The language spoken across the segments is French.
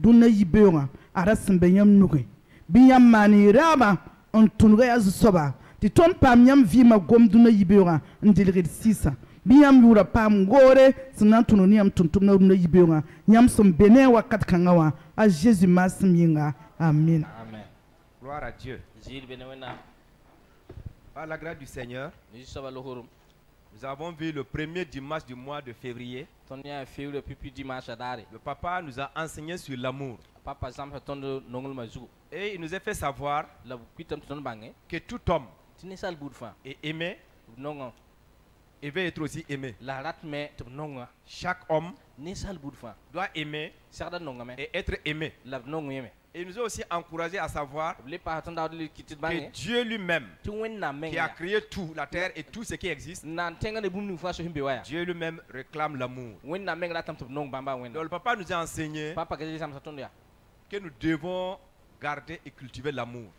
duna yibeonga ara sembe yam nuge bi yam mani raba on tunga ya soba ti ton pam yam vi ma gom duna yibeonga ndilgir sisa bi yam yura pam gore sinan tununi yam tuntum na duna yibeonga yam som bene wakat kangawa a Jésus masim yinga amen. Amen. Gloire à Dieu. Par la grâce du Seigneur, nous avons vu le premier dimanche du mois de février. Le papa nous a enseigné sur l'amour. Et il nous a fait savoir que tout homme est aimé et veut être aussi aimé. Chaque homme doit aimer et être aimé. Et il nous a aussi encouragé à savoir que Dieu lui-même, qui a créé tout, la terre et tout ce qui existe, Dieu lui-même réclame l'amour. Donc le papa nous a enseigné que nous devons garder et cultiver l'amour.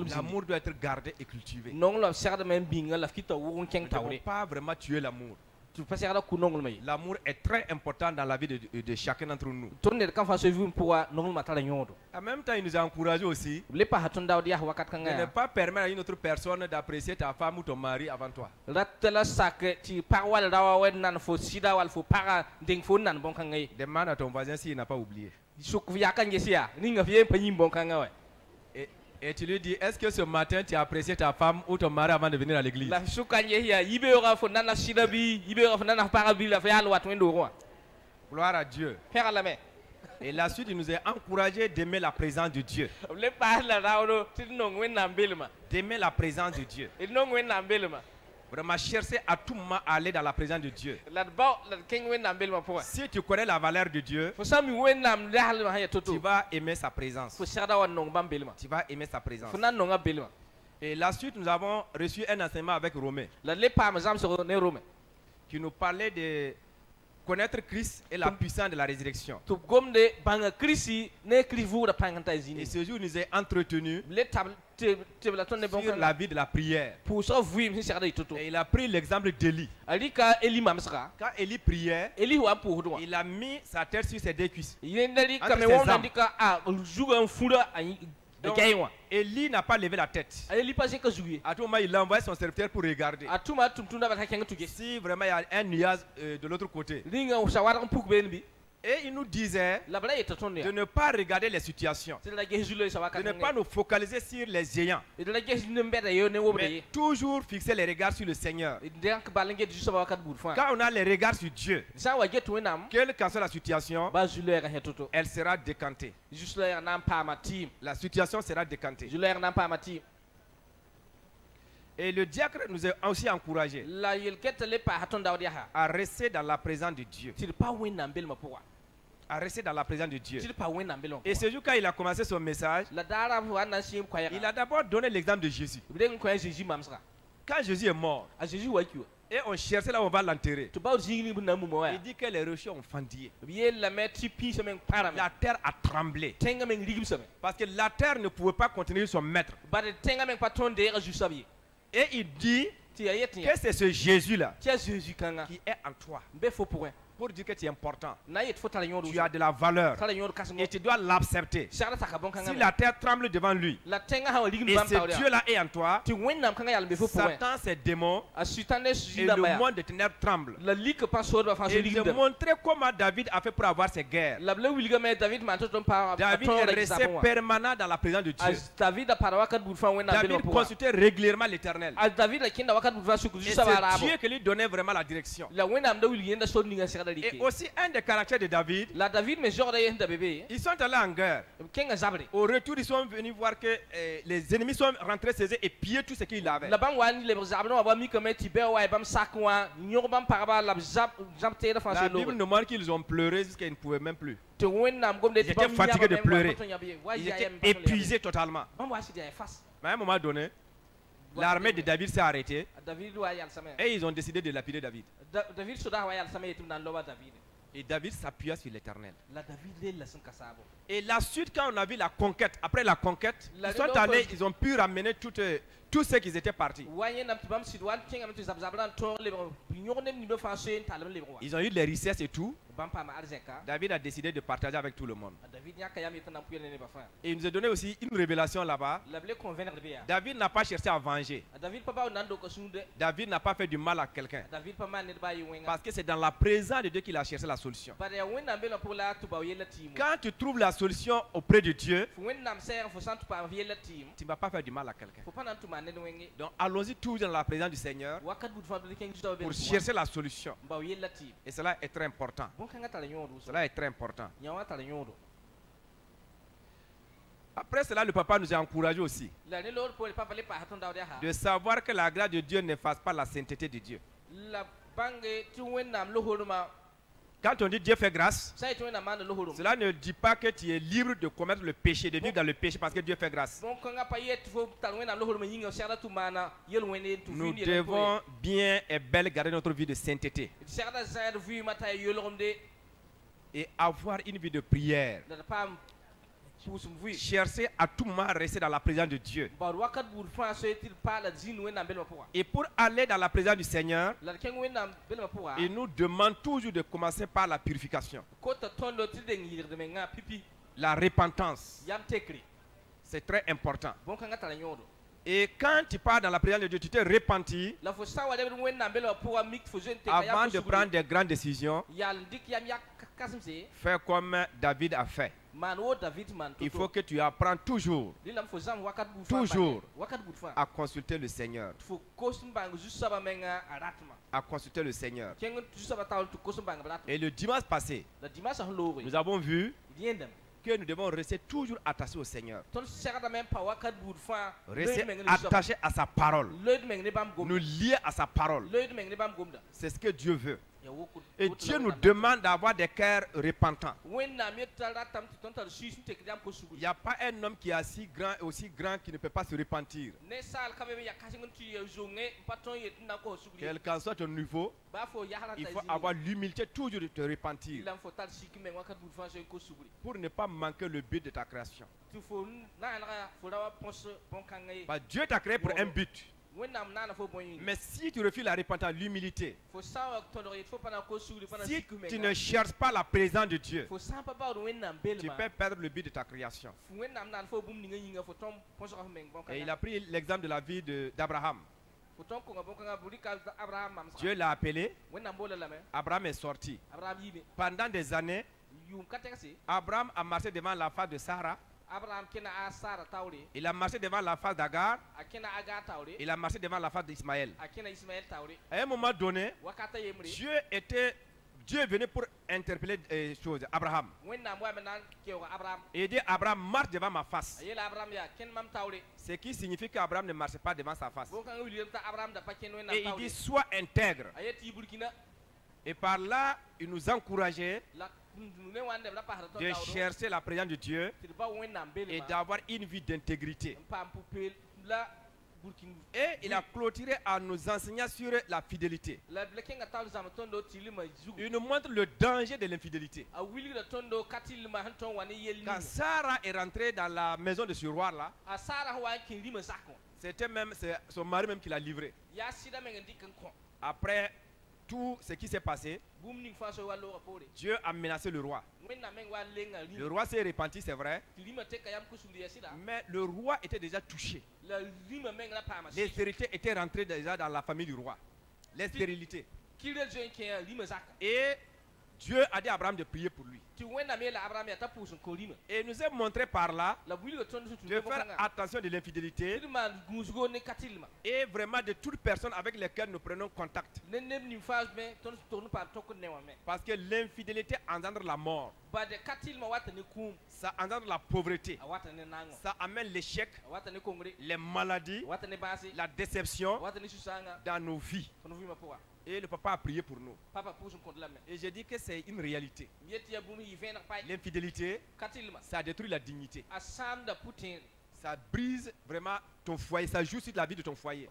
L'amour doit être gardé et cultivé. Nous ne devons pas vraiment tuer l'amour. L'amour est très important dans la vie de chacun d'entre nous. En même temps, il nous a encouragé aussi de ne pas permettre à une autre personne d'apprécier ta femme ou ton mari avant toi. Demande à ton voisin s'il n'a pas oublié. Et tu lui dis, est-ce que ce matin tu as apprécié ta femme ou ton mari avant de venir à l'église? Gloire à Dieu. Et la suite, il nous a encouragé d'aimer la présence de Dieu. D'aimer la présence de Dieu. Vraiment chercher à tout moment à aller dans la présence de Dieu. Si tu connais la valeur de Dieu, tu vas aimer sa présence. Tu vas aimer sa présence. Et la suite, nous avons reçu un enseignement avec Romain qui nous parlait de connaître Christ et la puissance de la résurrection. Et ce jour, nous a entretenu sur la vie de la prière. Et il a pris l'exemple d'Élie. Quand Élie priait, il a mis sa tête sur ses deux cuisses. Donc, Élie n'a pas levé la tête. À tout moment, il a envoyé son serviteur pour regarder si vraiment il y a un nuage de l'autre côté. Et il nous disait de ne pas regarder les situations, de ne pas nous focaliser sur les géants, mais toujours fixer les regards sur le Seigneur. Quand on a les regards sur Dieu, quelle que soit la situation, elle sera décantée. La situation sera décantée. Et le diacre nous a aussi encouragé à rester dans la présence de Dieu. À rester dans la présence de Dieu. Et ce jour, quand il a commencé son message, il a d'abord donné l'exemple de Jésus. Quand Jésus est mort, et on cherchait là où on va l'enterrer, il dit que les rochers ont fendillé. La terre a tremblé. Parce que la terre ne pouvait pas contenir son maître. Et il dit que c'est ce Jésus-là qui est en toi. Pour dire que tu es important, tu as de la valeur et tu dois l'accepter. Si la terre tremble devant lui et ce Dieu-là est en toi, Satan, ses démons et le monde des ténèbres tremblent. Et de montrer comment David a fait pour avoir ses guerres. David est resté permanent dans la présence de Dieu. David consultait régulièrement l'Éternel. Et c'est Dieu qui lui donnait vraiment la direction. Et aussi un des caractères de David, ils sont allés en guerre. Au retour, ils sont venus voir que les ennemis sont rentrés chez eux et pillés tout ce qu'il avait. La Bible nous montre qu'ils ont pleuré jusqu'à qu'ils ne pouvaient même plus. Ils étaient fatigués de pleurer. Ils étaient épuisés totalement. Mais à un moment donné, l'armée de David s'est arrêtée et ils ont décidé de lapider David. Et David s'appuya sur l'Éternel. Et la suite, quand on a vu la conquête, après la conquête, ils sont allés, ils ont pu ramener toute tous ceux qui étaient partis. Ils ont eu les richesses et tout. David a décidé de partager avec tout le monde. Et il nous a donné aussi une révélation là-bas. David n'a pas cherché à venger. David n'a pas fait du mal à quelqu'un. Parce que c'est dans la présence de Dieu qu'il a cherché la solution. Quand tu trouves la solution auprès de Dieu, tu ne vas pas faire du mal à quelqu'un. Donc allons-y tous dans la présence du Seigneur pour chercher la solution. Et cela est très important. Cela est très important. Après cela, le papa nous a encouragé aussi de savoir que la grâce de Dieu n'efface pas la sainteté de Dieu. Quand on dit Dieu fait grâce, cela ne dit pas que tu es libre de commettre le péché, de vivre dans le péché parce que Dieu fait grâce. Nous devons bien et belle garder notre vie de sainteté et avoir une vie de prière. Chercher à tout moment à rester dans la présence de Dieu. Et pour aller dans la présence du Seigneur, il nous demande toujours de commencer par la purification. La repentance. C'est très important. Et quand tu pars dans la présence de Dieu, tu t'es repenti avant de prendre des grandes décisions. Fais comme David a fait. Il faut que tu apprennes toujours à consulter le Seigneur. À consulter le Seigneur. Et le dimanche passé, nous avons vu que nous devons rester toujours attachés au Seigneur. Rester attachés à sa parole. Nous lier à sa parole. C'est ce que Dieu veut. Et Dieu nous demande d'avoir des cœurs repentants. Il n'y a pas un homme qui est aussi grand qui ne peut pas se repentir. Quel qu'en soit ton niveau, il faut avoir l'humilité toujours de te repentir pour ne pas manquer le but de ta création. Dieu t'a créé pour un but. Mais si tu refuses la repentance, l'humilité, si tu ne cherches pas la présence de Dieu, tu peux perdre le but de ta création. Et il a pris l'exemple de la vie d'Abraham. Dieu l'a appelé, Abraham est sorti. Pendant des années, Abraham a marché devant la face de Sarah. Il a marché devant la face d'Agar. Il a marché devant la face d'Ismaël. À un moment donné, Dieu venait pour interpeller Abraham. Et il dit Abraham, marche devant ma face. Ce qui signifie qu'Abraham ne marche pas devant sa face. Et il dit sois intègre. Et par là, il nous encourageait de chercher la présence de Dieu et d'avoir une vie d'intégrité. Et il a clôturé en nous enseignant sur la fidélité. Il nous montre le danger de l'infidélité. Quand Sarah est rentrée dans la maison de ce roi-là, c'était même son mari même qui l'a livré. Après tout ce qui s'est passé, Dieu a menacé le roi. Le roi s'est repenti, c'est vrai. Mais le roi était déjà touché. Les stérilités étaient rentrées déjà dans la famille du roi. Les stérilités. Et Dieu a dit à Abraham de prier pour lui. Et il nous a montré par là de faire attention de l'infidélité et vraiment de toute personne avec laquelle nous prenons contact. Parce que l'infidélité engendre la mort. Ça engendre la pauvreté. Ça amène l'échec, les maladies, la déception dans nos vies. Et le papa a prié pour nous. Et j'ai dit que c'est une réalité. L'infidélité, ça détruit la dignité. Ça brise vraiment ton foyer. Ça joue sur la vie de ton foyer.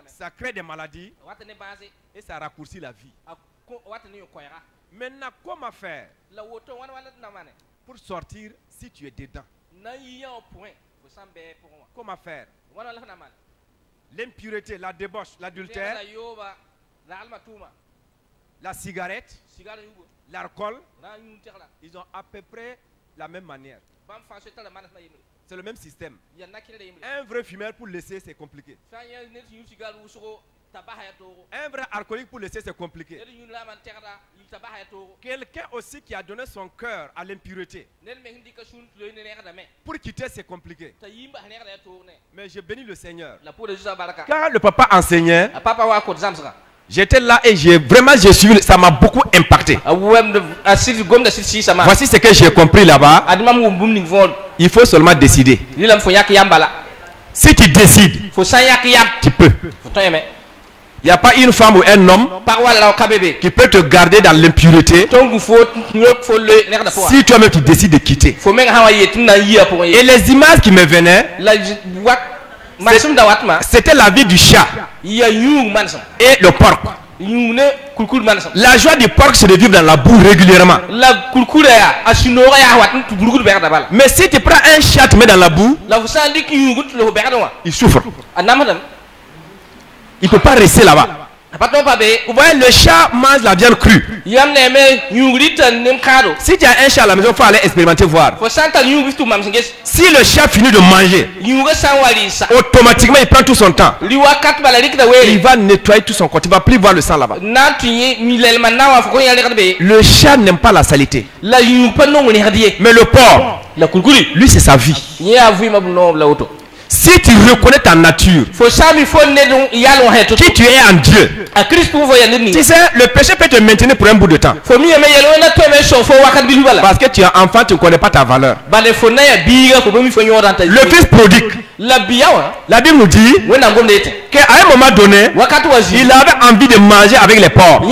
Ça crée des maladies. Et ça raccourcit la vie. Maintenant, comment faire pour sortir si tu es dedans? Comment faire? L'impureté, la débauche, l'adultère, la cigarette, l'alcool, ils ont à peu près la même manière. C'est le même système. Un vrai fumeur pour laisser, c'est compliqué. Un vrai alcoolique pour laisser, c'est compliqué. Quelqu'un aussi qui a donné son cœur à l'impureté, pour quitter, c'est compliqué. Mais je bénis le Seigneur. Car le papa enseignait, j'étais là et j'ai suivi, ça m'a beaucoup impacté. Voici ce que j'ai compris là-bas. Il faut seulement décider. Si tu décides, tu peux. Il n'y a pas une femme ou un homme qui peut te garder dans l'impureté si toi-même tu décides de quitter. Et les images qui me venaient, c'était la vie du chat et le porc. La joie du porc, c'est de vivre dans la boue régulièrement. Mais si tu prends un chat, tu mets dans la boue, il souffre. Il ne peut pas rester là-bas. Vous voyez, le chat mange la viande crue. Si tu as un chat à la maison, il faut aller expérimenter voir. Si le chat finit de manger, automatiquement il prend tout son temps. Il va nettoyer tout son corps. Il ne va plus voir le sang là-bas. Le chat n'aime pas la saleté. Mais le porc, lui c'est sa vie. Si tu reconnais ta nature, qui tu es en Dieu, tu sais, le péché peut te maintenir pour un bout de temps. Parce que tu es enfant, tu ne connais pas ta valeur. Le fils prodigue, la Bible nous dit qu'à un moment donné, il avait envie de manger avec les porcs.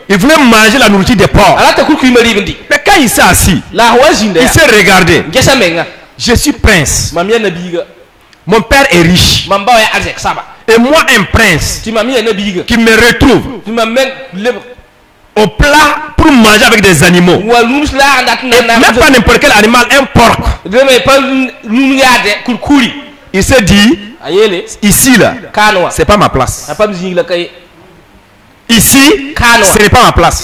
Il voulait manger la nourriture des porcs. Mais quand il s'est assis, il s'est regardé. Je suis prince. Mon père est riche. Et moi un prince qui me retrouve au plat pour manger avec des animaux. Même pas n'importe quel animal, un porc. Il s'est dit, ici là, c'est pas ma place. Ici, ce n'est pas ma place.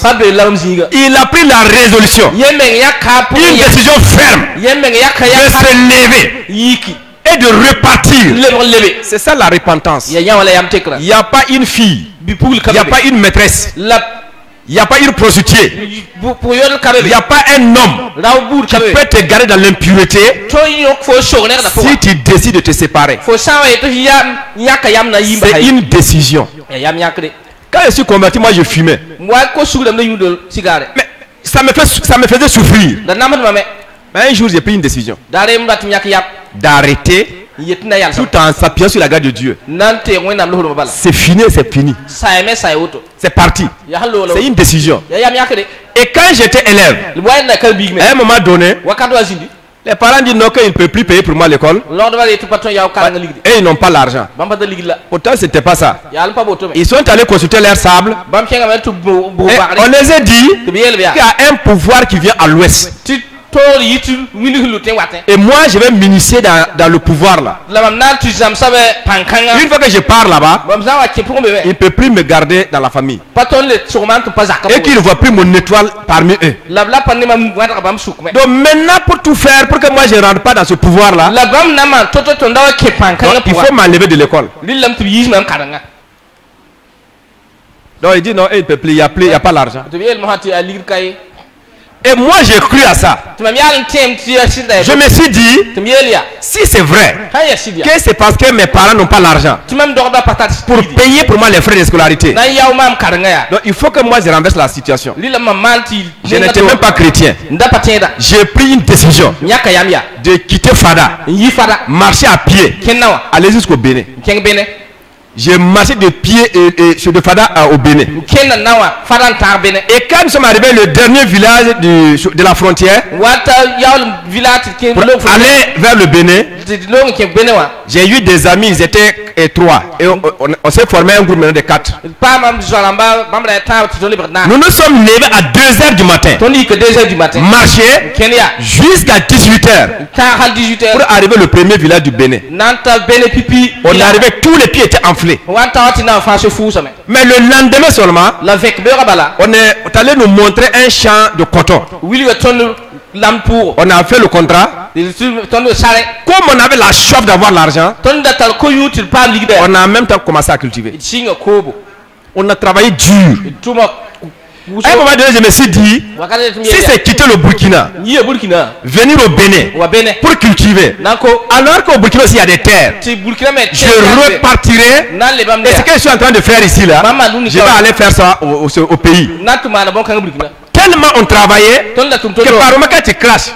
Il a pris la résolution, une décision ferme de se lever et de repartir. C'est ça la repentance. Il n'y a pas une fille, il n'y a pas une maîtresse, il n'y a pas une prostituée, il n'y a pas un homme qui peut te garder dans l'impureté si tu décides de te séparer. C'est une décision. Quand je suis converti, moi je fumais. Mais ça me faisait souffrir. Mais un jour j'ai pris une décision d'arrêter tout en s'appuyant sur la grâce de Dieu. C'est fini, c'est fini. C'est parti. C'est une décision. Et quand j'étais élève, à un moment donné, les parents disent non, qu'ils ne peuvent plus payer pour moi l'école. Et ils n'ont pas l'argent. Pourtant, ce n'était pas ça. Ils sont allés consulter leur sable. Et on les a dit qu'il y a un pouvoir qui vient à l'ouest. Et moi, je vais m'initier dans le pouvoir là. Une fois que je pars là-bas, il ne peut plus me garder dans la famille. Et qu'il ne voit plus mon étoile parmi eux. Donc maintenant, pour tout faire, pour que moi je ne rentre pas dans ce pouvoir là, il faut m'enlever de l'école. Donc il dit non, il ne peut plus, il n'y a pas l'argent. Et moi j'ai cru à ça. Je me suis dit, si c'est vrai que c'est parce que mes parents n'ont pas l'argent pour payer pour moi les frais de scolarité, donc il faut que moi je renverse la situation. Je n'étais même pas chrétien. J'ai pris une décision de quitter Fada, marcher à pied, aller jusqu'au Bénin. J'ai marché de pied de Fada au Bénin. Et quand nous sommes arrivés au dernier village de la frontière, pour aller vers le Bénin, J'ai eu des amis, ils étaient 3. Et on s'est formé un groupe maintenant de 4. Nous nous sommes levés à 2h du matin. Marcher jusqu'à 18h. Pour arriver au premier village du Bénin. On est arrivé, tous les pieds étaient enflés. Mais le lendemain seulement, on est allé nous montrer un champ de coton. On a fait le contrat. Comme on avait la soif d'avoir l'argent, on a en même temps commencé à cultiver. On a travaillé dur. À un moment donné, je me suis dit, si c'est quitter le Burkina, venir au Bénin pour cultiver, alors qu'au Burkina aussi il y a des terres, je repartirai. Et ce que je suis en train de faire ici, là, je vais aller faire ça au pays. Tellement on travaillait que par moment quand tu craches,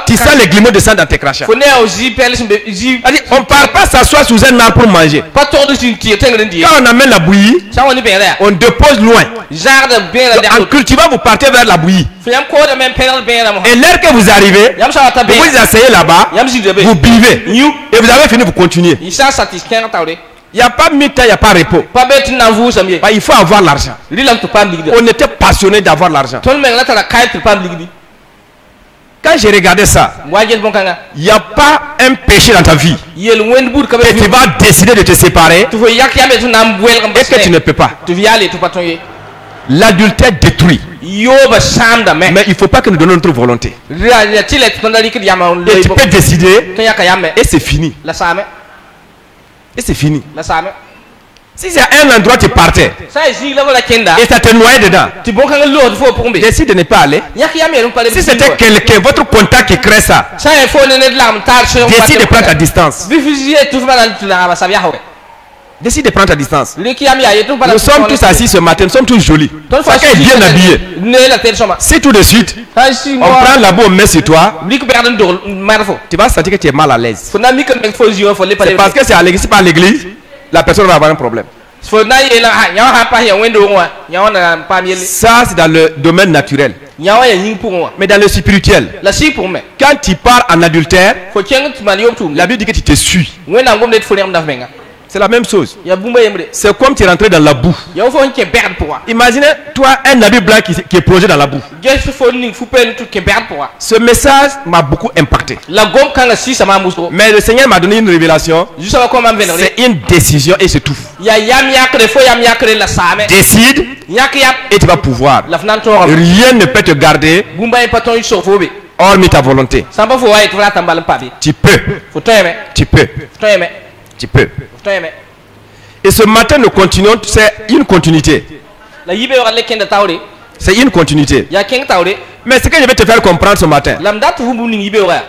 tu sens les glimaux descendre dans tes crachats. On ne part pas s'asseoir sous un arbre pour manger. Quand on amène la bouillie, on dépose loin. En cultivant, vous partez vers la bouillie. Et l'heure que vous arrivez, vous vous asseyez là-bas, vous buvez. Et vous avez fini, vous continuez. Il n'y a pas mi-temps, il n'y a pas repos. Il faut avoir l'argent. On était passionné d'avoir l'argent. Quand j'ai regardé ça, il n'y a pas un péché dans ta vie. Et tu vas décider de te séparer. Et que tu ne peux pas. L'adultère détruit. Mais il ne faut pas que nous donnions notre volonté. Et tu peux décider. Et c'est fini. Et c'est fini. Si c'est un endroit tu partais et ça te noyait dedans, décide de ne pas aller. Si c'était quelqu'un, votre contact qui crée ça, décide de prendre ta distance. Décide de prendre ta distance. Nous sommes tous assis ce matin, nous sommes tous jolis. Chacun est bien habillé. Si tout de suite, on prend la boue, on met sur toi, tu vas sentir que tu es mal à l'aise. C'est parce que c'est à l'église, pas à l'église, la personne va avoir un problème. Ça, c'est dans le domaine naturel. Mais dans le spirituel, quand tu pars en adultère, la Bible dit que tu te suis. C'est la même chose. C'est comme tu es rentré dans la boue. Imaginez, toi, un habit blanc qui est plongé dans la boue. Ce message m'a beaucoup impacté. Mais le Seigneur m'a donné une révélation. C'est une décision et c'est tout. Décide et tu vas pouvoir. Rien ne peut te garder hormis ta volonté. Tu peux. Tu peux. Tu peux. Et ce matin, nous continuons, c'est une continuité. C'est une continuité. Mais ce que je vais te faire comprendre ce matin,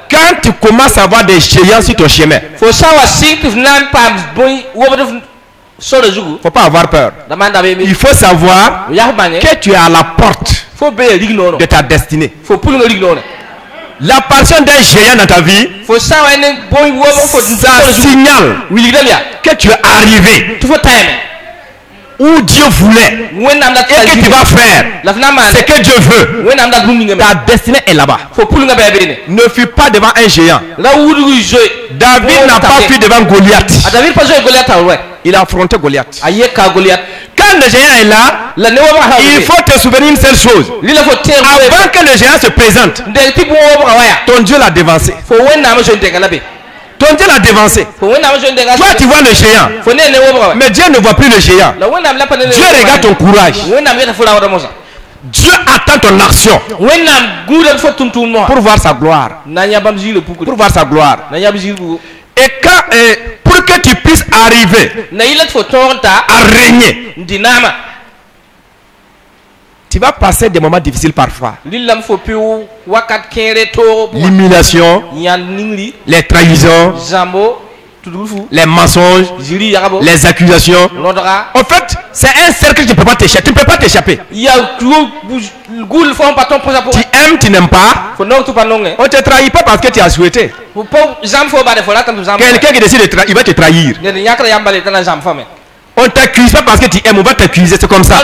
quand tu commences à avoir des géants sur ton chemin, il ne faut pas avoir peur. Il faut savoir que tu es à la porte de ta destinée. L'apparition d'un géant dans ta vie, ça signale que tu es arrivé où Dieu voulait et que tu vas faire ce que Dieu veut. Ta destinée est là-bas. Ne fuis pas devant un géant. David n'a pas fui devant Goliath. Il a affronté Goliath. Quand le géant est là, il faut te souvenir une seule chose. Avant que le géant se présente, ton Dieu l'a devancé. Ton Dieu l'a devancé. Toi tu vois le géant, mais Dieu ne voit plus le géant. Dieu regarde ton courage. Dieu attend ton action pour voir sa gloire. Pour voir sa gloire. Et quand, pour que tu puisses arriver à régner, tu vas passer des moments difficiles parfois. L'humiliation, les trahisons, les mensonges, les accusations. En fait, c'est un cercle que tu ne peux pas t'échapper. Tu ne peux pas t'échapper. Tu aimes, tu n'aimes pas. On ne te trahit pas parce que tu as souhaité. Quelqu'un qui décide de trahir, il va te trahir. On t'accuse pas parce que tu aimes, on va t'accuser, c'est comme ça.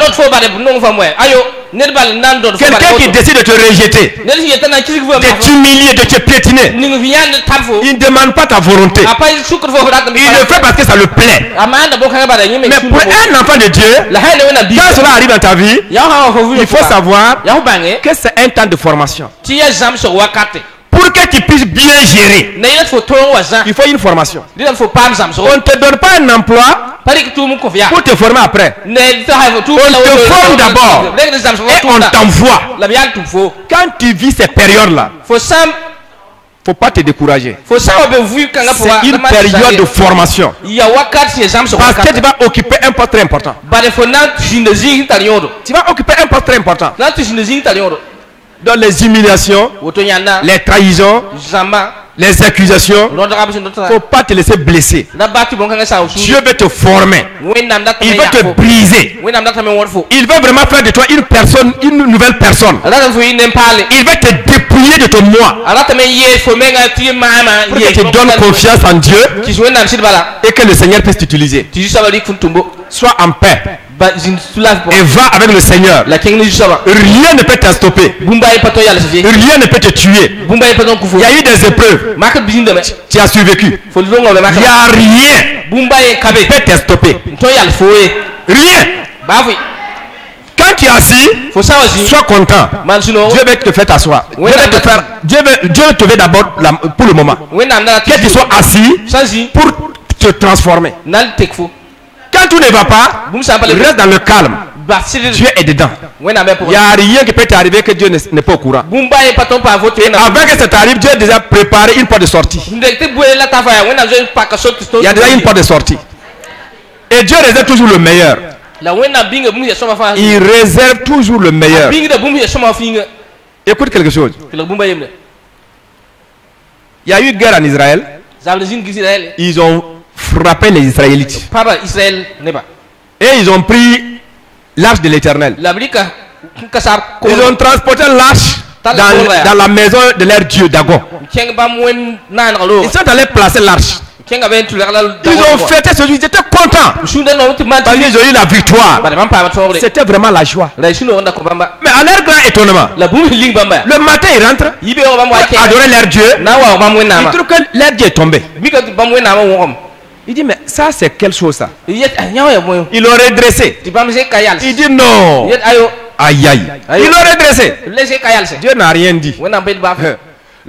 Quelqu'un qui décide de te rejeter, de t'humilier, de te piétiner, il ne demande pas ta volonté. Il le fait parce que ça le plaît. Mais pour un enfant de Dieu, quand cela arrive dans ta vie, il faut savoir que c'est un temps de formation. Pour que tu puisses bien gérer, il faut une formation. On ne te donne pas un emploi pour te former après. On te forme d'abord et on t'envoie. Quand tu vis ces périodes-là, il ne faut pas te décourager. C'est une période de formation. Parce que tu vas occuper un poste très important. Tu vas occuper un poste très important. Dans les humiliations, les trahisons, les accusations, il ne faut pas te laisser blesser. Dieu veut te former. Il veut te briser. Il veut vraiment faire de toi une personne, une nouvelle personne. Il veut te dépouiller de ton moi. Pour que tu donnes confiance en Dieu et que le Seigneur puisse t'utiliser. Sois en paix. Et va avec le Seigneur. Rien ne peut te stopper. Rien ne peut te tuer. Il y a eu des épreuves. Tu as survécu. Il n'y a rien qui peut te stopper. Rien. Quand tu es assis, sois content. Dieu veut te faire t'asseoir. Dieu te veut d'abord pour le moment. Que tu sois assis pour te transformer. Quand tout ne va pas, reste dans le calme. Dieu est dedans. Il n'y a rien qui peut t'arriver que Dieu n'est pas au courant. Et avant que ça t'arrive, Dieu a déjà préparé une porte de sortie. Il y a déjà une porte de sortie. Et Dieu réserve toujours le meilleur. Il réserve toujours le meilleur. Écoute quelque chose. Il y a eu guerre en Israël. Ils ont frappé les Israélites. Et ils ont pris l'arche de l'Éternel. Ils ont transporté l'arche dans la maison de leur Dieu Dagon. Ils sont allés placer l'arche. Ils ont fêté ce jour, ils étaient contents. Parce qu'ils ont eu la victoire. C'était vraiment la joie. Mais à leur grand étonnement, le matin ils rentrent pour adorer leur Dieu. Ils trouvent que leur Dieu est tombé. Il dit, mais ça c'est quelle chose ça? Ils l'ont redressé. Il dit non. Aïe aïe. Ils l'ont redressé. Dieu n'a rien dit.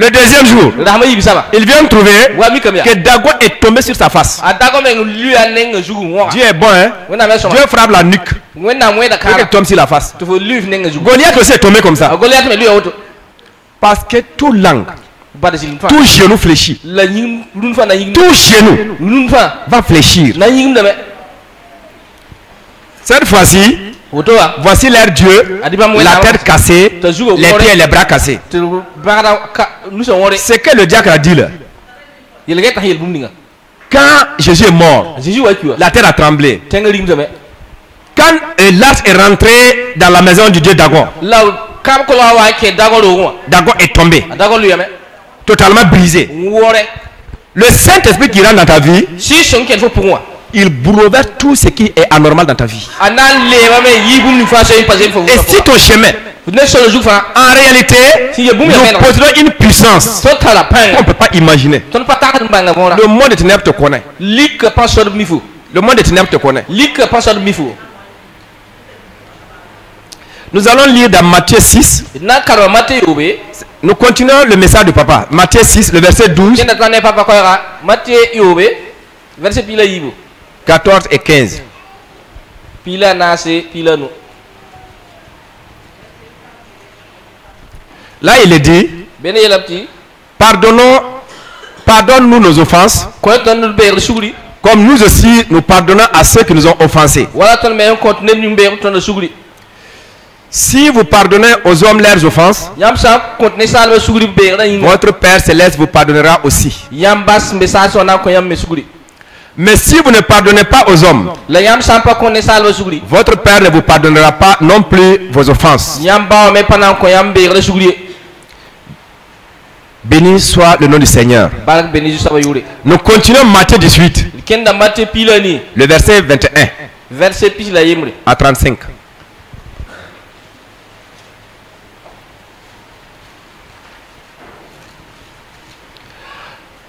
Le deuxième jour, ils viennent trouver que Dagon est tombé sur sa face. Dieu est bon, hein? Dieu frappe la nuque. Il tombe sur la face. Goliath aussi est tombé comme ça. Parce que toute langue, tout genou fléchit. Tout genou va fléchir. Cette fois-ci, voici leur Dieu, la tête cassée, les pieds et les bras cassés. C'est que le diacre a dit là. Quand Jésus est mort, la terre a tremblé. Quand l'arche est rentré dans la maison du Dieu Dagon, Dagon est tombé, totalement brisé. Le Saint-Esprit qui rentre dans ta vie, il brouille tout ce qui est anormal dans ta vie. Et si ton chemin, en réalité, nous possédons une puissance qu'on ne peut pas imaginer. Le monde des ténèbres te connaît. Le monde des ténèbres te connaît. Nous allons lire dans Matthieu 6. Nous continuons le message de papa. Matthieu 6, le verset 12. 14 et 15. Là, il est dit, pardonne-nous nos offenses, comme nous aussi nous pardonnons à ceux qui nous ont offensés. Si vous pardonnez aux hommes leurs offenses, votre Père Céleste vous pardonnera aussi. Mais si vous ne pardonnez pas aux hommes, votre Père ne vous pardonnera pas non plus vos offenses. Béni soit le nom du Seigneur. Nous continuons Matthieu 18, le verset 21. Verset puis la yemre. À 35.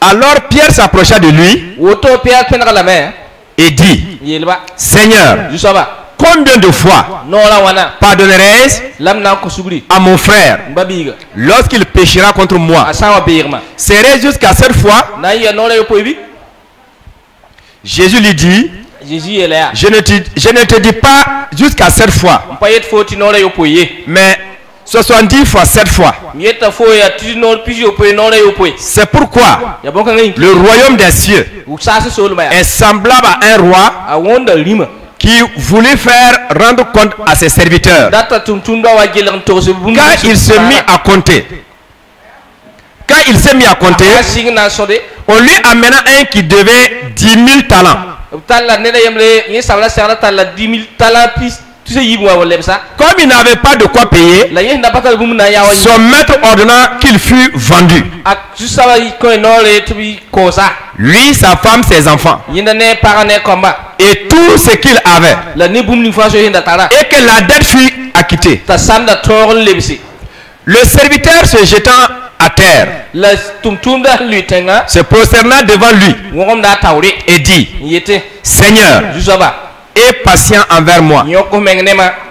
Alors Pierre s'approcha de lui et dit, Seigneur, combien de fois pardonnerai-je à mon frère lorsqu'il péchera contre moi? Serait jusqu'à cette fois? Jésus lui dit, je ne te dis pas jusqu'à cette fois, mais 70 fois 7 fois. C'est pourquoi le royaume des cieux est semblable à un roi qui voulait faire rendre compte à ses serviteurs. Quand il s'est mis à compter, on lui amena un qui devait 10 000 talents. Comme il n'avait pas de quoi payer, son maître ordonna qu'il fût vendu. Lui, sa femme, ses enfants. Et tout ce qu'il avait. Et que la dette fut acquittée. Le serviteur se jetant à terre se prosterna devant lui et dit, Seigneur, et patient envers moi,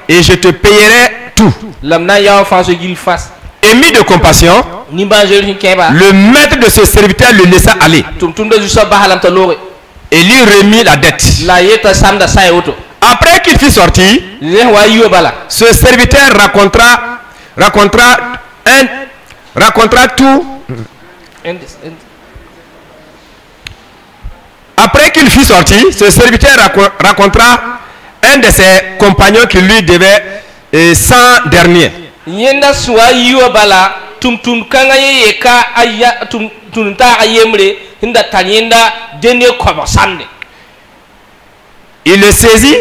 et je te payerai tout. Ému de compassion, le maître de ce serviteur le laissa aller et lui remit la dette. Après qu'il fut sorti, ce serviteur racontera tout. Après qu'il fut sorti, ce serviteur racontera un de ses compagnons qui lui devait 100 derniers. Il le saisit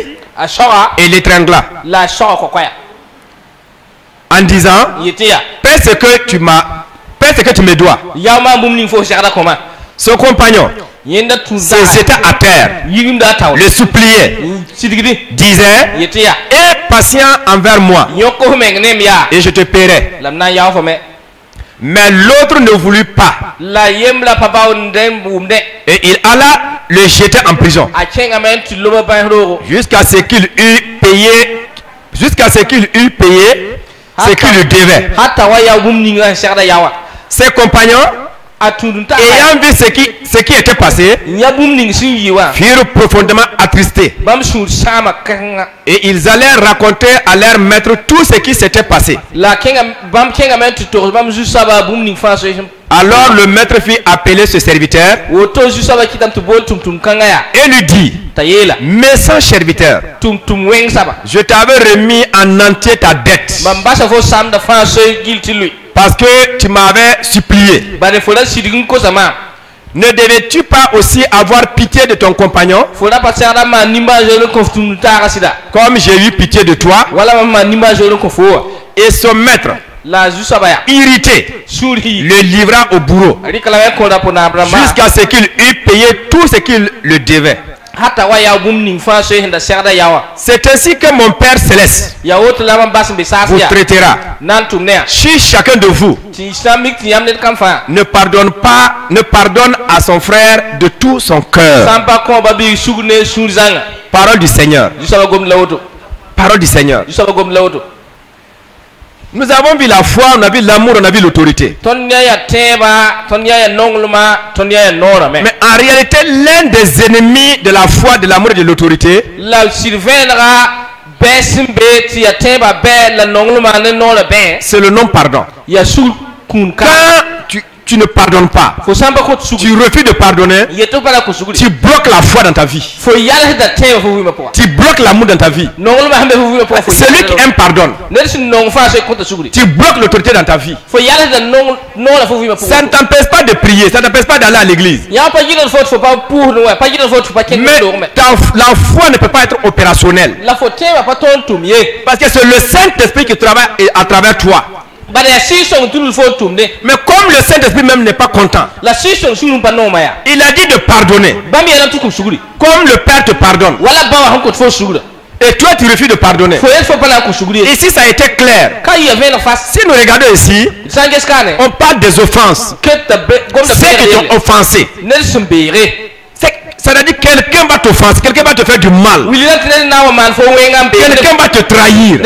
et l'étrangla en disant, paie ce que tu me dois. Son compagnon se jeta à terre, le suppliait, disait, aie patient envers moi et je te paierai. Mais l'autre ne voulut pas et il alla le jeter en prison jusqu'à ce qu'il eût payé ce qu'il lui devait. Ses compagnons, ayant vu ce qui était passé, furent profondément attristés et ils allèrent raconter à leur maître tout ce qui s'était passé. Alors le maître fit appeler ce serviteur et lui dit, méchant serviteur, je t'avais remis en entier ta dette parce que tu m'avais supplié. Ne devais-tu pas aussi avoir pitié de ton compagnon comme j'ai eu pitié de toi? Et son maître, irrité, le livra au bourreau jusqu'à ce qu'il eût payé tout ce qu'il le devait. C'est ainsi que mon Père Céleste vous traitera si chacun de vous ne pardonne à son frère de tout son cœur. Parole du Seigneur. Parole du Seigneur. Nous avons vu la foi, on a vu l'amour, on a vu l'autorité. Mais en réalité, l'un des ennemis de la foi, de l'amour et de l'autorité, c'est le non-pardon. Quand tu ne pardonnes pas, tu refuses de pardonner, tu bloques la foi dans ta vie, tu bloques l'amour dans ta vie. Celui qui aime pardonne, tu bloques l'autorité dans ta vie. Ça ne t'empêche pas de prier, ça ne t'empêche pas d'aller à l'église, mais la foi ne peut pas être opérationnelle parce que c'est le Saint-Esprit qui travaille à travers toi. Mais comme le Saint-Esprit même n'est pas content, il a dit de pardonner. Comme le Père te pardonne. Et toi tu refuses de pardonner. Ici ça a été clair. Si nous regardons ici, on parle des offenses. Ceux qui t'ont offensé. Ça veut dire que quelqu'un va t'offenser, quelqu'un va te faire du mal. Quelqu'un va te trahir.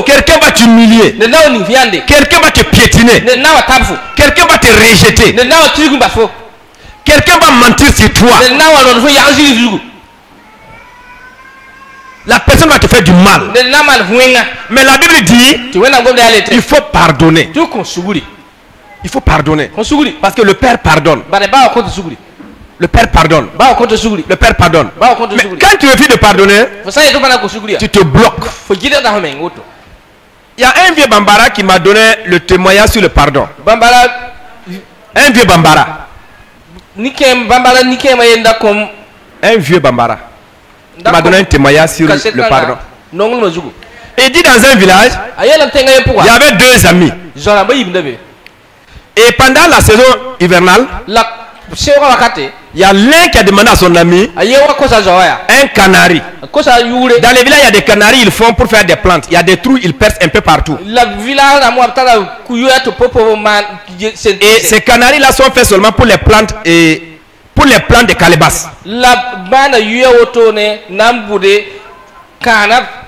Quelqu'un va t'humilier. Quelqu'un va te piétiner. Quelqu'un va te rejeter. Quelqu'un va mentir sur toi. La personne va te faire du mal. Mais la Bible dit il faut pardonner. Il faut pardonner. Parce que le Père pardonne. Le Père pardonne. Le Père pardonne. Mais quand tu refuses de pardonner, tu te bloques. Il y a un vieux Bambara qui m'a donné le témoignage sur le pardon. Un vieux Bambara. Un vieux Bambara. Il m'a donné un témoignage sur le pardon. Il dit dans un village, il y avait deux amis. Et pendant la saison hivernale, il y a l'un qui a demandé à son ami un canari. Dans les villages, il y a des canaris, ils font pour faire des plantes. Il y a des trous, ils percent un peu partout. Et ces canaris-là sont faits seulement pour les plantes et pour les plantes de calebasses.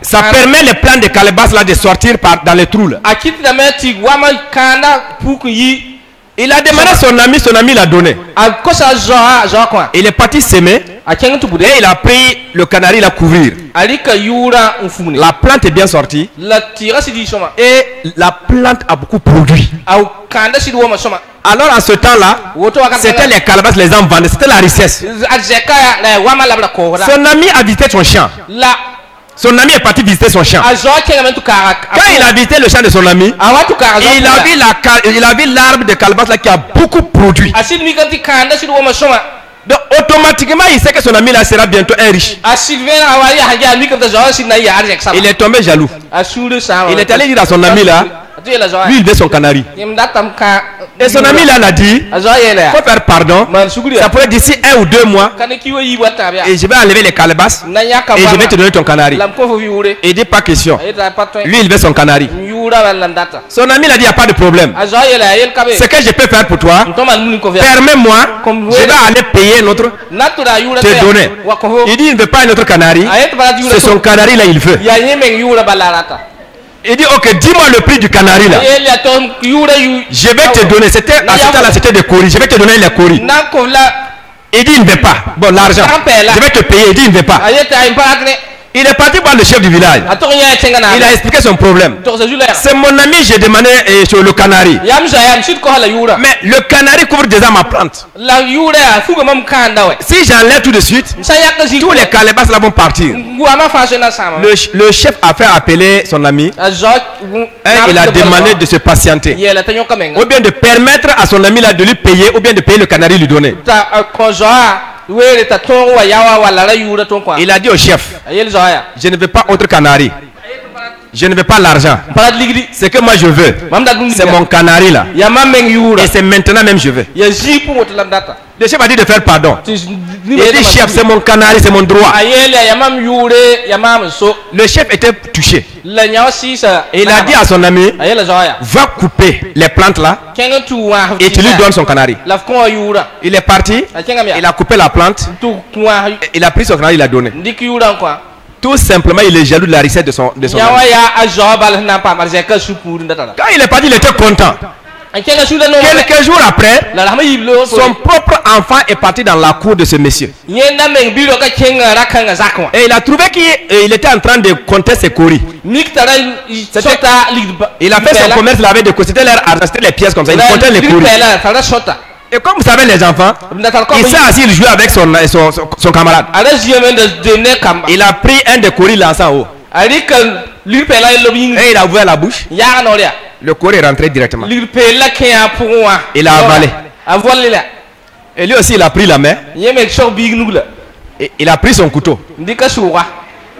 Ça permet les plantes de calebasses là de sortir dans les trous là. Il a demandé à son ami l'a donné. Il est parti s'aimer. Et il a pris le canari, il a couvert. La plante est bien sortie. Et la plante a beaucoup produit. Alors à ce temps-là, c'était les calebasses, les hommes vendaient. C'était la richesse. Son ami a visité son champ. Son ami est parti visiter son champ. Quand il a visité le champ de son ami, il a vu l'arbre de calebasse là qui a beaucoup produit. Donc automatiquement il sait que son ami là sera bientôt un riche. Il est tombé jaloux. Il est allé dire à son ami là, lui il veut son canari. Et son ami là l'a dit, il faut faire pardon. Ça pourrait d'ici 1 ou 2 mois. Et je vais enlever les calebasses et je vais te donner ton canari. Et il dit pas question. Lui il veut son canari. Son ami l'a dit il n'y a pas de problème. Ce que je peux faire pour toi, permets-moi, je vais aller payer notre te donner. Il dit il ne veut pas un autre canari. C'est son canari là il veut. Il dit ok, dis-moi le prix du canari là. Je vais te donner. C'était à ce temps-là, c'était des coris. Je vais te donner les coris. Il dit il ne veut pas. Bon, l'argent. Je vais te payer. Il dit il ne veut pas. Il est parti voir le chef du village. Il a expliqué son problème. C'est mon ami, j'ai demandé sur le canari. Mais le canari couvre déjà ma plante. Si j'enlève tout de suite, tous les calebasses là vont partir. Le chef a fait appeler son ami. Il a demandé de se patienter. Ou bien de permettre à son ami là de lui payer, ou bien de payer le canari lui donner. Il a dit au chef, je ne veux pas autre canari. Je ne veux pas l'argent. Ce que moi je veux, c'est mon canari là. Et c'est maintenant même je veux. Le chef a dit de faire pardon. Il dit chef, c'est mon canari, c'est mon droit. Le chef était touché. Et il a dit à son ami, va couper les plantes là et tu lui donnes son canari. Il est parti, il a coupé la plante, il a pris son canari, il a donné. Tout simplement, il est jaloux de la richesse de son ami. Quand il est parti, il était content. Quelques jours après, son propre enfant est parti dans la cour de ce monsieur. Et il a trouvé qu'il était en train de compter ses coris. Il a fait son commerce, il avait des coris, c'était leur argent, c'était les pièces comme ça. Il comptait les coris. Et comme vous savez les enfants, il s'est assis, il jouait avec son camarade. Il a pris un des coris, lancé en haut. Et il a ouvert la bouche. Le coris est rentré directement. Il a avalé. Et lui aussi il a pris la main. Et il a pris son couteau.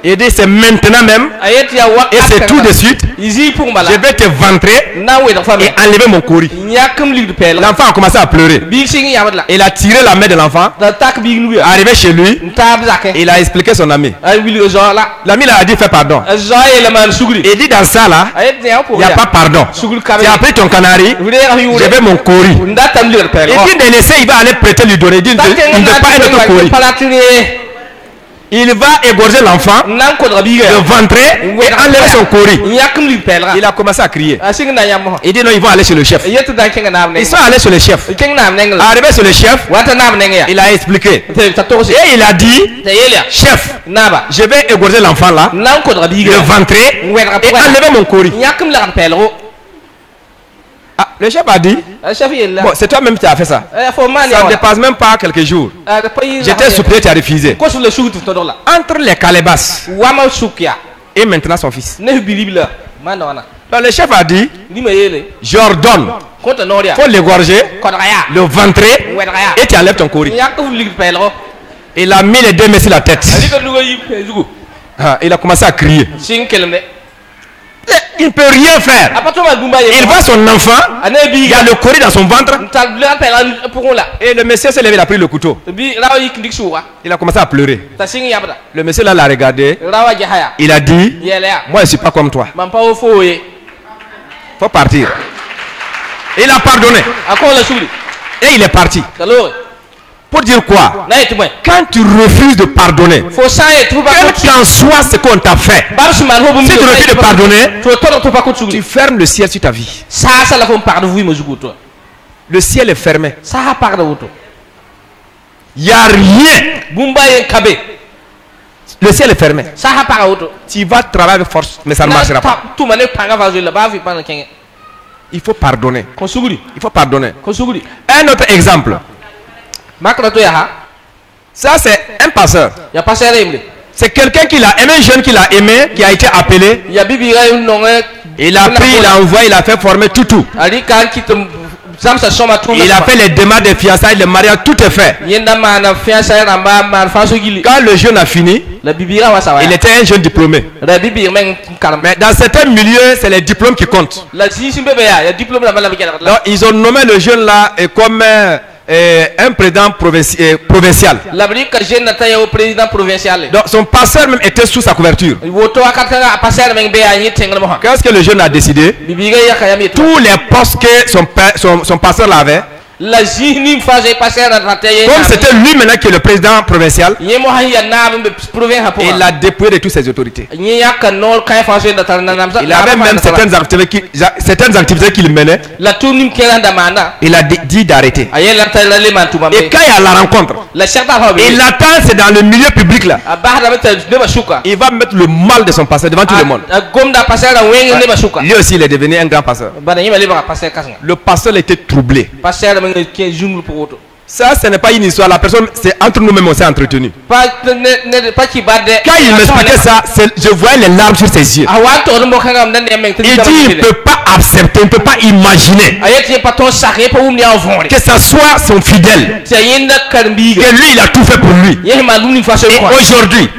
Il dit c'est maintenant même. Et c'est tout de suite. Je vais te ventrer et enlever mon cori. L'enfant a commencé à pleurer. Il a tiré la main de l'enfant. Arrivé chez lui, il a expliqué son ami. L'ami a dit fais pardon. Il dit dans ça là, il n'y a pas pardon. Tu as pris ton canari, je vais mon cori. Il dit de laisser, il va aller prêter lui donner. Il dit il ne veut pas être notre cori. Il va égorger l'enfant, le ventrer et enlever son cori. Il a commencé à crier. Il dit non, ils vont aller chez le chef. Ils sont allés chez le chef. Arrivé chez le chef, il a expliqué. Et il a dit, chef, je vais égorger l'enfant là, le ventrer et enlever mon cori. Ah, le chef a dit, bon, c'est toi-même qui as fait ça. Ça ne dépasse même pas quelques jours. J'étais supplié, tu as refusé. Entre les calebasses et maintenant son fils. Donc le chef a dit, j'ordonne, il faut l'égorger, le ventrer et tu enlèves ton cori. Il a mis les deux mains sur la tête. Il a commencé à crier. Il ne peut rien faire. Il voit son enfant, il y a le cori dans son ventre. Et le monsieur s'est levé, il a pris le couteau. Il a commencé à pleurer. Le monsieur là l'a regardé. Il a dit, moi je ne suis pas comme toi. Il faut partir. Il a pardonné. Et il est parti. Pour dire quoi? Quand tu refuses de pardonner, quel qu'en soit ce qu'on t'a fait, si tu refuses de pardonner, tu fermes le ciel sur ta vie. Le ciel est fermé. Il n'y a rien. Le ciel est fermé. Tu vas travailler avec force, mais ça ne marchera pas. Il faut pardonner. Il faut pardonner. Un autre exemple. Ça c'est un passeur. C'est quelqu'un qui l'a aimé, un jeune qui l'a aimé, qui a été appelé. Il a pris, il a envoyé, il a fait former tout. Il a fait les démarches de fiançailles, le mariage, tout est fait. Quand le jeune a fini, il était un jeune diplômé. Mais dans certains milieux, c'est les diplômes qui comptent. Donc, ils ont nommé le jeune là comme un président provincial. Donc son pasteur même était sous sa couverture. Qu'est-ce que le jeune a décidé? Tous les postes que son pasteur l'avait, comme c'était lui maintenant qui est le président provincial, il l'a dépouillé de toutes ses autorités. Il avait même certaines activités qu'il menait. Il a dit d'arrêter. Et quand il y a la rencontre, il attend, c'est dans le milieu public là. Il va mettre le mal de son pasteur devant tout le monde. Lui aussi il est devenu un grand pasteur. Le pasteur était troublé. Ça, ce n'est pas une histoire. La personne, c'est entre nous-mêmes, on s'est entretenu. Quand il m'expliquait ça, je voyais les larmes sur ses yeux. Il dit il ne peut pas accepter, il ne peut pas imaginer que ça soit son fidèle. Que lui, il a tout fait pour lui. Et aujourd'hui,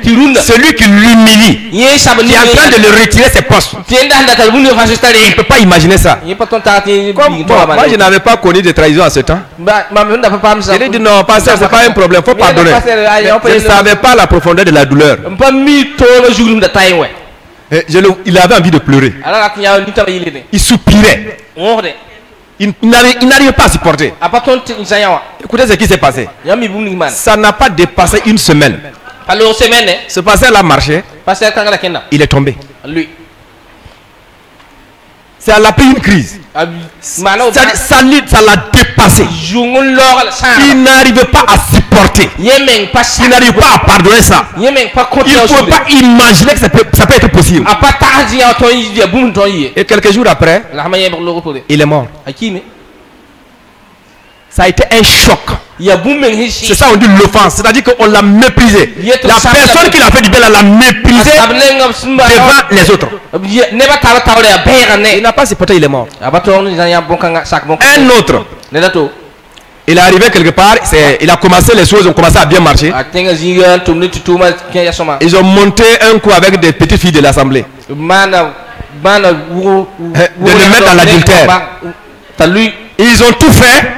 celui qui l'humilie, qui est en train de le retirer ses postes, il ne peut pas imaginer ça. Comme moi, je n'avais pas connu de trahison à ce temps. Il dit non, pasteur, c'est pas un problème, il faut pardonner. Je ne savais pas la profondeur de la douleur. Il avait envie de pleurer. Il soupirait. Il n'arrivait pas à supporter. Écoutez ce qui s'est passé. Ça n'a pas dépassé une semaine. Ce pasteur a marché. Il est tombé. Ça l'a pris une crise. Ça l'a dépassé. Il n'arrive pas à supporter. Il n'arrive pas à pardonner ça. Il ne peut pas imaginer que ça peut être possible. Et quelques jours après, il est mort. Ça a été un choc. C'est ça on dit l'offense. C'est-à-dire qu'on l'a méprisé. La personne qui l'a fait du bien l'a méprisé devant les autres. Il n'a pas supporté, il est mort. Un autre. Il est arrivé quelque part, il a commencé, les choses ont commencé à bien marcher. Ils ont monté un coup avec des petites filles de l'assemblée. De le mettre dans l'adultère. Ils ont tout fait.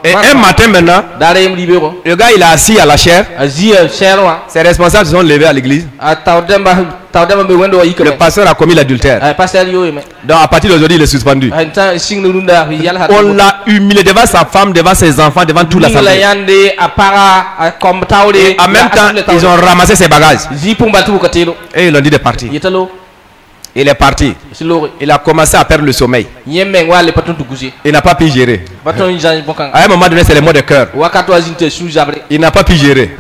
Et un matin maintenant, le gars il est assis à la chaire. Ses responsables se sont levés à l'église. Le pasteur a commis l'adultère. Donc à partir d'aujourd'hui il est suspendu. On l'a humilié devant sa femme, devant ses enfants, devant toute l'assemblée. Et en même temps ils ont ramassé ses bagages. Et ils l'ont dit de partir. Il est parti. Il a commencé à perdre le sommeil. Il n'a pas pu gérer. À un moment donné, c'est les mots de cœur. Il n'a pas pu gérer.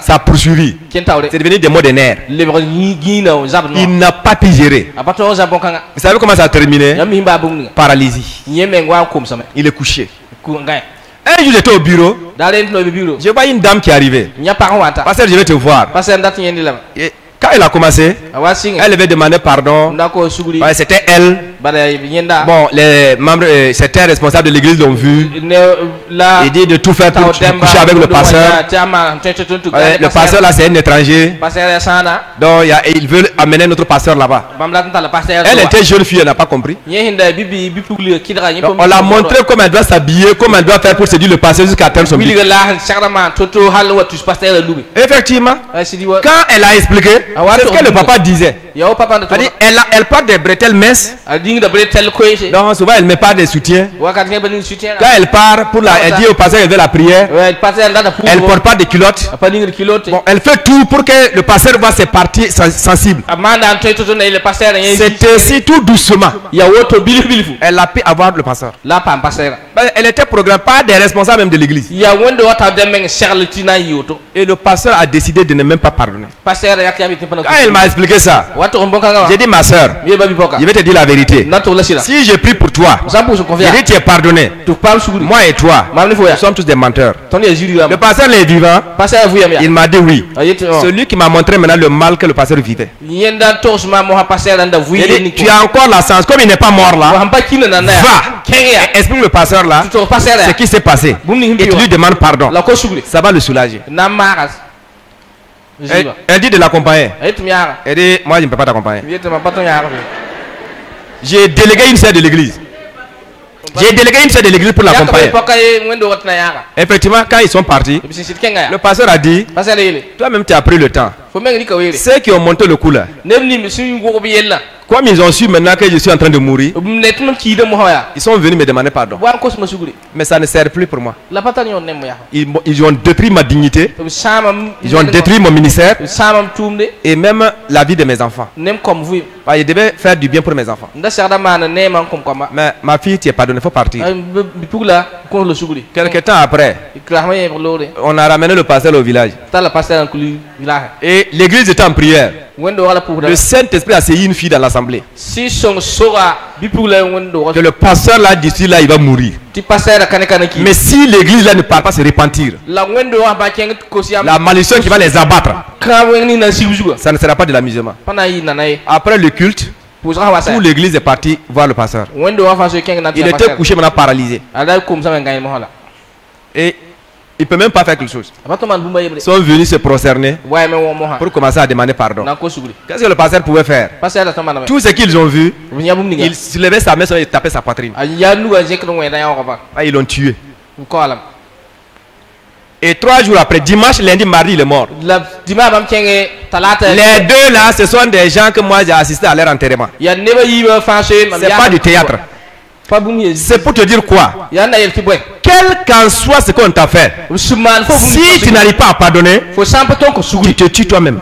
Ça a poursuivi. C'est devenu des mots de nerfs. Il n'a pas pu gérer. Vous savez comment ça a terminé? Paralysie. Il est couché. Un jour, j'étais au bureau. Je vois une dame qui est arrivée. Pasteur, je vais te voir. Et quand elle a commencé, elle avait demandé pardon. Ouais, c'était elle. Bon, les membres, c'était responsable de l'église l'ont vu. Il dit de tout faire pour coucher avec le pasteur. Le pasteur là, c'est un étranger. Donc, il veut amener notre pasteur là-bas. Elle était jeune fille, elle n'a pas compris. Donc, on l'a montré comment elle doit s'habiller, comment elle doit faire pour séduire le pasteur jusqu'à atteindre son but. Effectivement, quand elle a expliqué, c'est ce que le papa disait. Elle porte des bretelles minces. Donc souvent elle met pas de soutien. Quand elle part pour elle dit au pasteur qu'elle veut la prière. Elle porte pas de culottes. Bon, elle fait tout pour que le pasteur voit ses parties sensibles. C'était ainsi tout doucement. Elle a pu avoir le pasteur. Elle était programmée par des responsables même de l'église. Et le pasteur a décidé de ne même pas pardonner. Quand elle m'a expliqué ça, j'ai dit ma soeur, je vais te dire la vérité. Si je prie pour toi, je dis tu es pardonné. Moi et toi, nous sommes tous des menteurs. Le pasteur est vivant. Il m'a dit oui. Celui qui m'a montré maintenant le mal que le pasteur vivait. Tu as encore la chance. Comme il n'est pas mort là, va, explique le pasteur là ce qui s'est passé. Et tu lui demandes pardon. Ça va le soulager. Elle dit de l'accompagner. Elle dit, moi je ne peux pas t'accompagner. J'ai délégué une sœur de l'église. Pour l'accompagner. Effectivement, quand ils sont partis, le pasteur a dit, toi-même tu as pris le temps. Ceux qui ont monté le coup là, comme ils ont su maintenant que je suis en train de mourir, ils sont venus me demander pardon. Mais ça ne sert plus pour moi. Ils ont détruit ma dignité. Ils ont détruit mon ministère. Et même la vie de mes enfants. Ils devaient faire du bien pour mes enfants. Mais ma fille, tu es pardonné, il faut partir. Quelques temps après, on a ramené le pasteur au village. Et l'église était en prière. Le Saint-Esprit a saisi une fille dans l'assemblée. Que le pasteur là d'ici là il va mourir. Mais si l'église là ne part pas se repentir, la malédiction qui va les abattre, ça ne sera pas de l'amusement. Après le culte, où l'église est partie voir le pasteur, il était couché maintenant paralysé. Et il ne peut même pas faire quelque chose. Ils sont venus se prosterner pour commencer à demander pardon. Qu'est-ce que le pasteur pouvait faire? Tout ce qu'ils ont vu, il se levait sa main et tapait sa poitrine. Ils l'ont tué. Et 3 jours après, dimanche, lundi, mardi, il est mort. Les deux là, ce sont des gens que moi j'ai assisté à leur enterrement. C'est pas du théâtre. C'est pour te dire quoi? Quel qu'en soit ce qu'on t'a fait, si tu n'arrives pas à pardonner, tu te tues toi-même.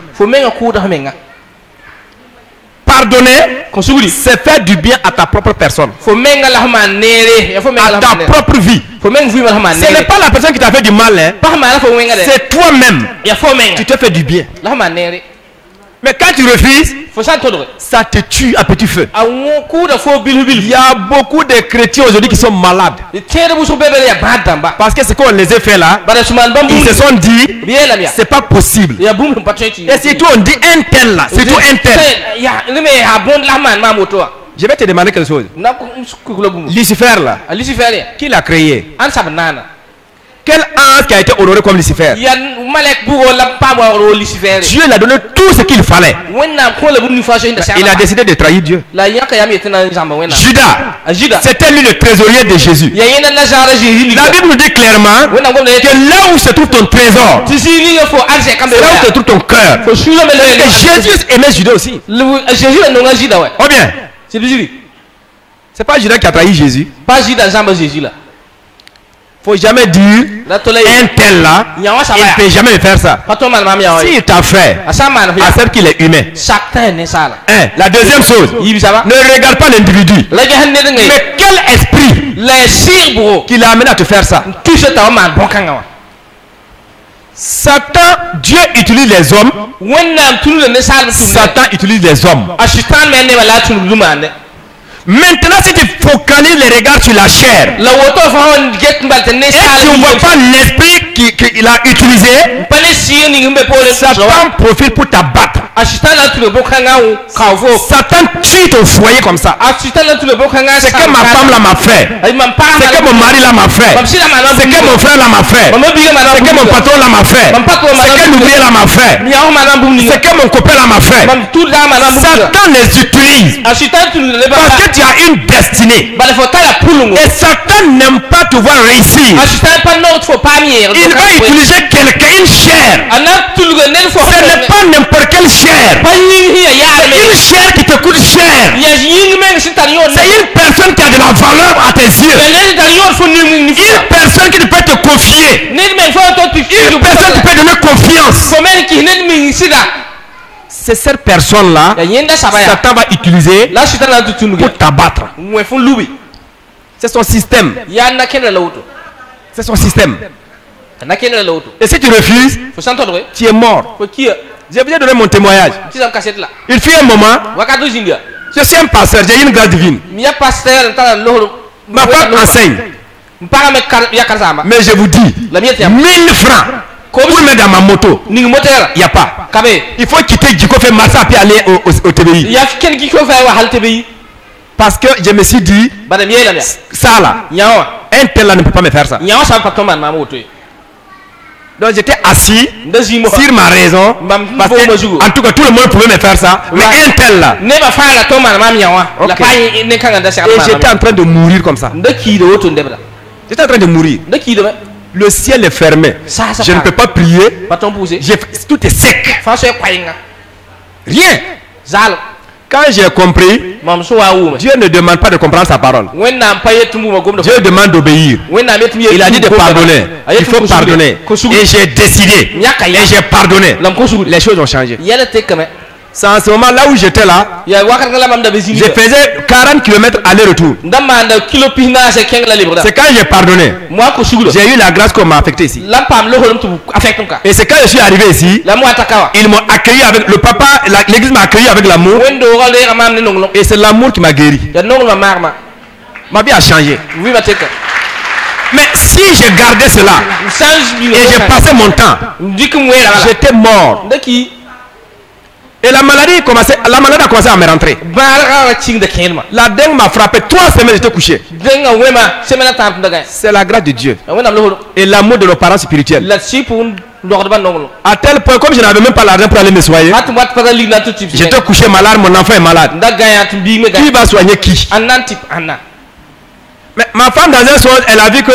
Pardonner, c'est faire du bien à ta propre personne, à ta propre vie. Ce n'est pas la personne qui t'a fait du mal, hein. C'est toi-même. Tu te fais du bien. Mais quand tu refuses, ça te tue à petit feu. Il y a beaucoup de chrétiens aujourd'hui qui sont malades. Parce que ce qu'on les a fait là, ils se sont dit, c'est pas possible. Et si on dit un tel là, c'est tout un tel. Je vais te demander quelque chose. Lucifer là, qui l'a créé? Quel ange qui a été honoré comme Lucifer? Dieu lui a donné tout ce qu'il fallait. Il a décidé de trahir Dieu. Judas, c'était lui le trésorier de Jésus. La Bible nous dit clairement que là où se trouve ton trésor, c'est là où se trouve ton cœur. Et Jésus aimait Judas aussi. Oh bien, c'est pas Judas qui a trahi Jésus. Faut jamais dire un tel là, il ne peut jamais me faire ça. S'il t'a fait, accepte qu'il est humain. La deuxième chose, ne regarde pas l'individu, mais quel esprit qui l'a amené à te faire ça. Satan, Dieu utilise les hommes, Satan utilise les hommes. Maintenant, si tu focalises les regards sur la chair, et tu ne vois pas l'esprit qu'il a utilisé, Satan profite pour t'abattre. Satan tue ton foyer comme ça. C'est que ma femme là m'a fait, c'est que mon mari là m'a fait, c'est que mon frère là m'a fait, c'est que mon patron là m'a fait, c'est que l'ouvrier là m'a fait, c'est que mon copain là m'a fait. Satan les utilise parce que tu as une destinée. Et Satan n'aime pas te voir réussir. Il va utiliser quelqu'un, une chair. Ce n'est pas n'importe quelle chair. Une chair qui te coûte cher. C'est une personne qui a de la valeur à tes yeux. Une personne qui peut te confier. Une personne qui peut donner confiance. C'est cette personne-là, Satan va utiliser pour t'abattre. C'est son système. C'est son système. Et si tu refuses, tu es mort. Je viens de donner mon témoignage. Il fut un moment, je suis un pasteur, j'ai une grâce divine. Ma femme enseigne. Mais je vous dis, 1000 francs pour mettre dans ma moto, il n'y a pas. Il faut quitter Djiko, faire Massa puis aller au TBI. Parce que je me suis dit, ça là, un tel là ne peut pas me faire ça. Donc j'étais assis sur ma raison, parce que, en tout cas tout le monde pouvait me faire ça, mais un tel là. Okay. Et j'étais en train de mourir comme ça. J'étais en train de mourir. Le ciel est fermé. Je ne peux pas prier. Tout est sec. Rien. Quand j'ai compris, Dieu ne demande pas de comprendre sa parole. Dieu demande d'obéir. Il a dit de pardonner. Il faut pardonner. Et j'ai décidé. Et j'ai pardonné. Les choses ont changé. C'est en ce moment là où j'étais là, je faisais 40 km aller-retour. C'est quand j'ai pardonné, j'ai eu la grâce qu'on m'a affecté ici. Et c'est quand je suis arrivé ici, ils m'ont accueilli avec le papa, l'église m'a accueilli avec l'amour. Et c'est l'amour qui m'a guéri. Ma vie a changé. Mais si je gardais cela et j'ai passé mon temps, j'étais mort. Et la maladie a commencé à me rentrer. La dengue m'a frappé. 3 semaines, j'étais couché. C'est la grâce de Dieu. Et l'amour de nos parents spirituels. À tel point, comme je n'avais même pas l'argent pour aller me soigner, j'étais couché malade, mon enfant est malade. Qui va soigner qui? Mais ma femme, dans un soir, elle a vu que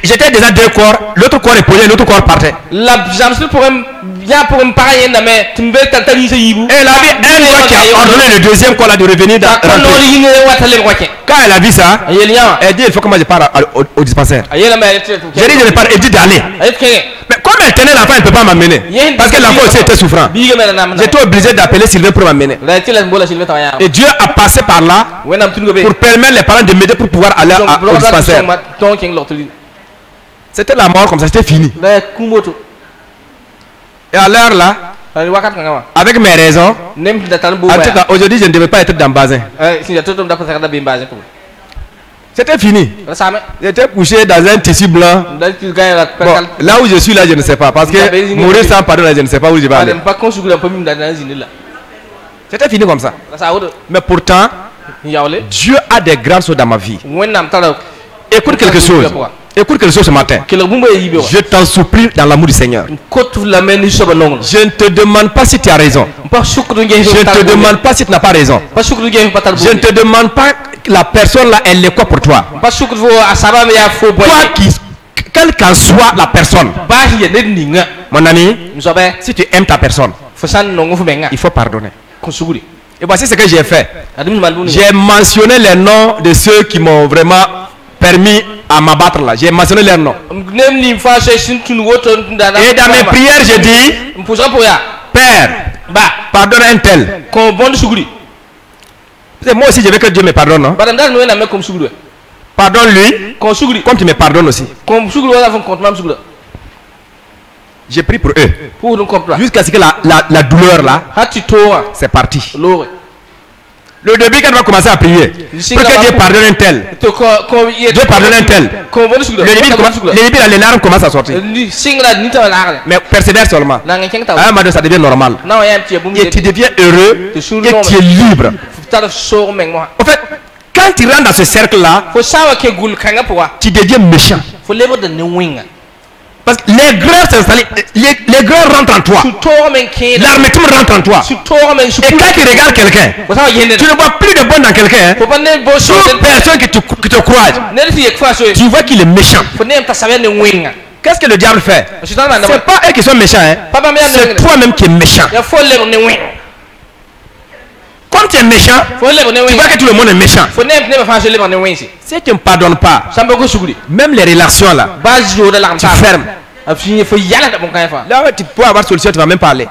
j'étais déjà 2 corps, l'autre corps est posé, l'autre corps partait. Et elle a vu un roi qui a ordonné le deuxième corps là de revenir dans rentrer. Quand elle a vu ça, elle dit il faut que moi je parte au dispensaire. J'ai dit je ne pars, elle dit d'aller. Mais comme elle tenait l'enfant, elle ne peut pas m'amener. Parce que l'enfant aussi était souffrant. J'étais obligé d'appeler Sylvain pour m'amener. Et Dieu a passé par là pour permettre les parents de m'aider pour pouvoir aller au dispensaire. C'était la mort comme ça, c'était fini. Et à l'heure là, avec mes raisons, en tout cas aujourd'hui je ne devais pas être dans le bazin. C'était fini. J'étais couché dans un tissu blanc. Bon, là où je suis là, je ne sais pas. Parce que mourir sans pardon, je ne sais pas où je vais aller. C'était fini comme ça. Mais pourtant, Dieu a des grandes choses dans ma vie. Écoute quelque chose. Écoute quelque chose ce matin. Je t'en supplie dans l'amour du Seigneur. Je ne te demande pas si tu as raison. Je ne te demande pas si tu n'as pas raison. Je ne te demande pas la personne là, elle est quoi pour toi. Quelle qu'en soit la personne. Mon ami, si tu aimes ta personne, il faut pardonner. Et voici ce que j'ai fait. J'ai mentionné les noms de ceux qui m'ont vraiment permis à m'abattre là. J'ai mentionné leurs noms. Et dans mes prières, j'ai dit, Père, pardonne un tel. Moi aussi, je veux que Dieu me pardonne. Non? Pardonne-lui, comme tu me pardonnes aussi. J'ai pris pour eux. Jusqu'à ce que la douleur là, c'est parti. Le début, quand on va commencer à prier, pour que Dieu pardonne un tel. Dieu pardonne un tel. Le début, les larmes commencent à sortir. Mais persévère seulement. Ça devient normal. Et tu deviens heureux et tu es libre. En fait, quand tu rentres dans ce cercle-là, tu deviens méchant. Parce que les greurs s'installent, les greurs rentrent en toi. L'amertume rentre en toi. Et quand tu regardes quelqu'un, tu ne vois plus de bon dans quelqu'un. Toute personne qui te croise, tu vois qu'il est méchant. Qu'est-ce que le diable fait? C'est pas eux qui sont méchants, hein? C'est toi-même qui es méchant. Quand tu es méchant, tu vois que tout le monde est méchant. Si tu ne pardonnes pas, même les relations là, tu fermes. Là où tu peux avoir solution, tu ne vas même pas aller.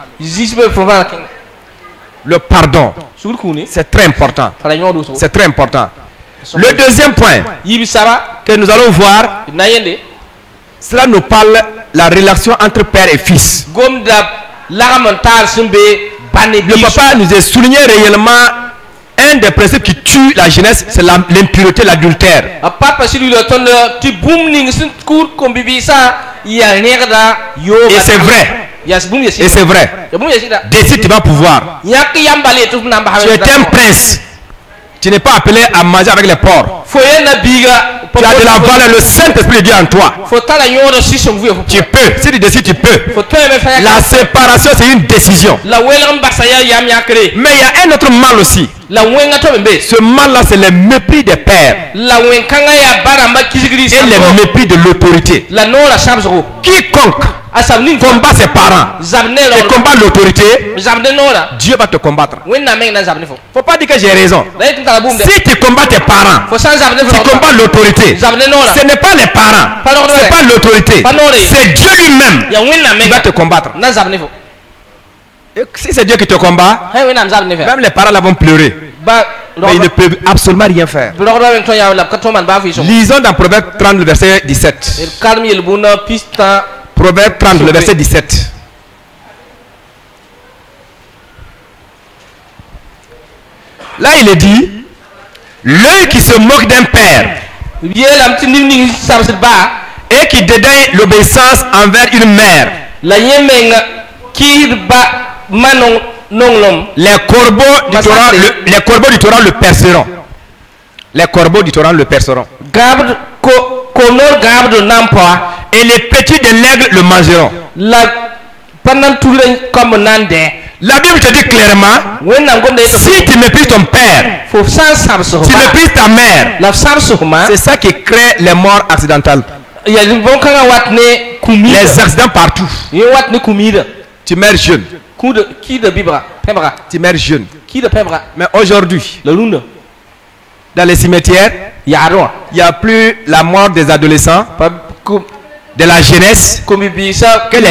Le pardon, c'est très important. C'est très important. Le deuxième point que nous allons voir, cela nous parle de la relation entre père et fils. Le papa nous a souligné réellement un des principes qui tue la jeunesse, c'est l'impureté, l'adultère. Et c'est vrai. Et c'est vrai. Décide, tu vas pouvoir. Tu es un prince. Tu n'es pas appelé à manger avec les porcs. Tu as de la valeur, le Saint-Esprit de Dieu en toi. Tu peux. Si tu décides, tu peux. La séparation, c'est une décision. Mais il y a un autre mal aussi. Ce mal-là, c'est le mépris des pères. Et le mépris de l'autorité. Quiconque combat ses parents et combat l'autorité, Dieu va te combattre. Il ne faut pas dire que j'ai raison. Si tu combats tes parents, tu combats l'autorité. Ce n'est pas les parents, ce n'est pas l'autorité, c'est Dieu lui-même qui va te combattre. Et si c'est Dieu qui te combat, même les parents là vont pleurer. Mais ils ne peuvent absolument rien faire. Lisons dans Proverbe 30, le verset 17. Proverbe 30, le verset 17. Là, il est dit, l'œil qui se moque d'un père et qui dédaigne l'obéissance envers une mère, les corbeaux du torrent le perceront. Les corbeaux du torrent le perceront. Et les petits de l'aigle le mangeront. La Bible te dit clairement, si tu méprises ton père, tu méprises ta mère, c'est ça qui crée les morts accidentales. Les accidents partout. Tu meurs jeune. Tu meurs jeune. Mais aujourd'hui, dans les cimetières, il n'y a plus la mort des adolescents, de la jeunesse, que les